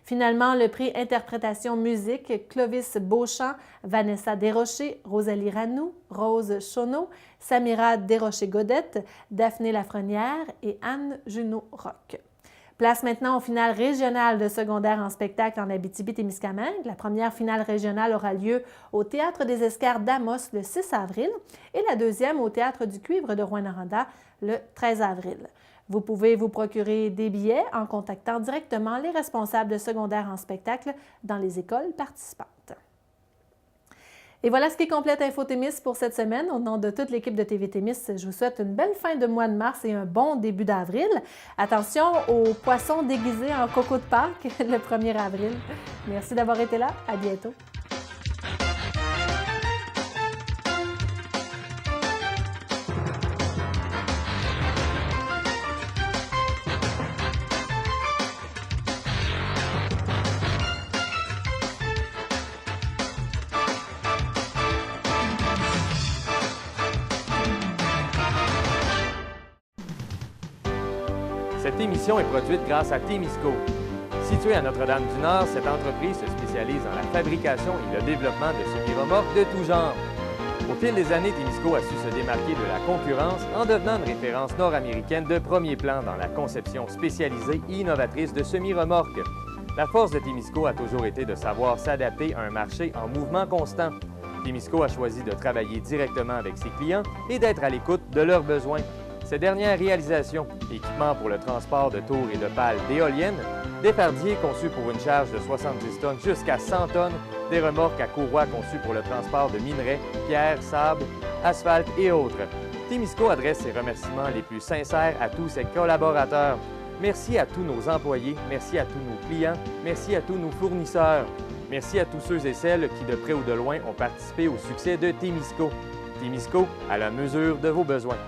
Finalement, le prix interprétation musique, Clovis Beauchamp, Vanessa Desrochers, Rosalie Ranou, Rose Chauneau, Samira Desrochers-Godette, Daphné Lafrenière et Anne Junot-Roch. Place maintenant au finale régionale de secondaire en spectacle en Abitibi-Témiscamingue. La première finale régionale aura lieu au Théâtre des Escarres d'Amos le 6 avril et la deuxième au Théâtre du Cuivre de Rouyn-Noranda le 13 avril. Vous pouvez vous procurer des billets en contactant directement les responsables de secondaire en spectacle dans les écoles participantes. Et voilà ce qui complète Info Témis pour cette semaine. Au nom de toute l'équipe de TV Témis, je vous souhaite une belle fin de mois de mars et un bon début d'avril. Attention aux poissons déguisés en coco de Pâques le 1er avril. Merci d'avoir été là. À bientôt. Cette émission est produite grâce à Témisco. Située à Notre-Dame-du-Nord, cette entreprise se spécialise dans la fabrication et le développement de semi-remorques de tout genre. Au fil des années, Témisco a su se démarquer de la concurrence en devenant une référence nord-américaine de premier plan dans la conception spécialisée et innovatrice de semi-remorques. La force de Témisco a toujours été de savoir s'adapter à un marché en mouvement constant. Témisco a choisi de travailler directement avec ses clients et d'être à l'écoute de leurs besoins. Ces dernières réalisations, équipements pour le transport de tours et de pales d'éoliennes, des fardiers conçus pour une charge de 70 tonnes jusqu'à 100 tonnes, des remorques à courroie conçues pour le transport de minerais, pierres, sable, asphalte et autres. Témisco adresse ses remerciements les plus sincères à tous ses collaborateurs. Merci à tous nos employés, merci à tous nos clients, merci à tous nos fournisseurs. Merci à tous ceux et celles qui, de près ou de loin, ont participé au succès de Témisco. Témisco, à la mesure de vos besoins.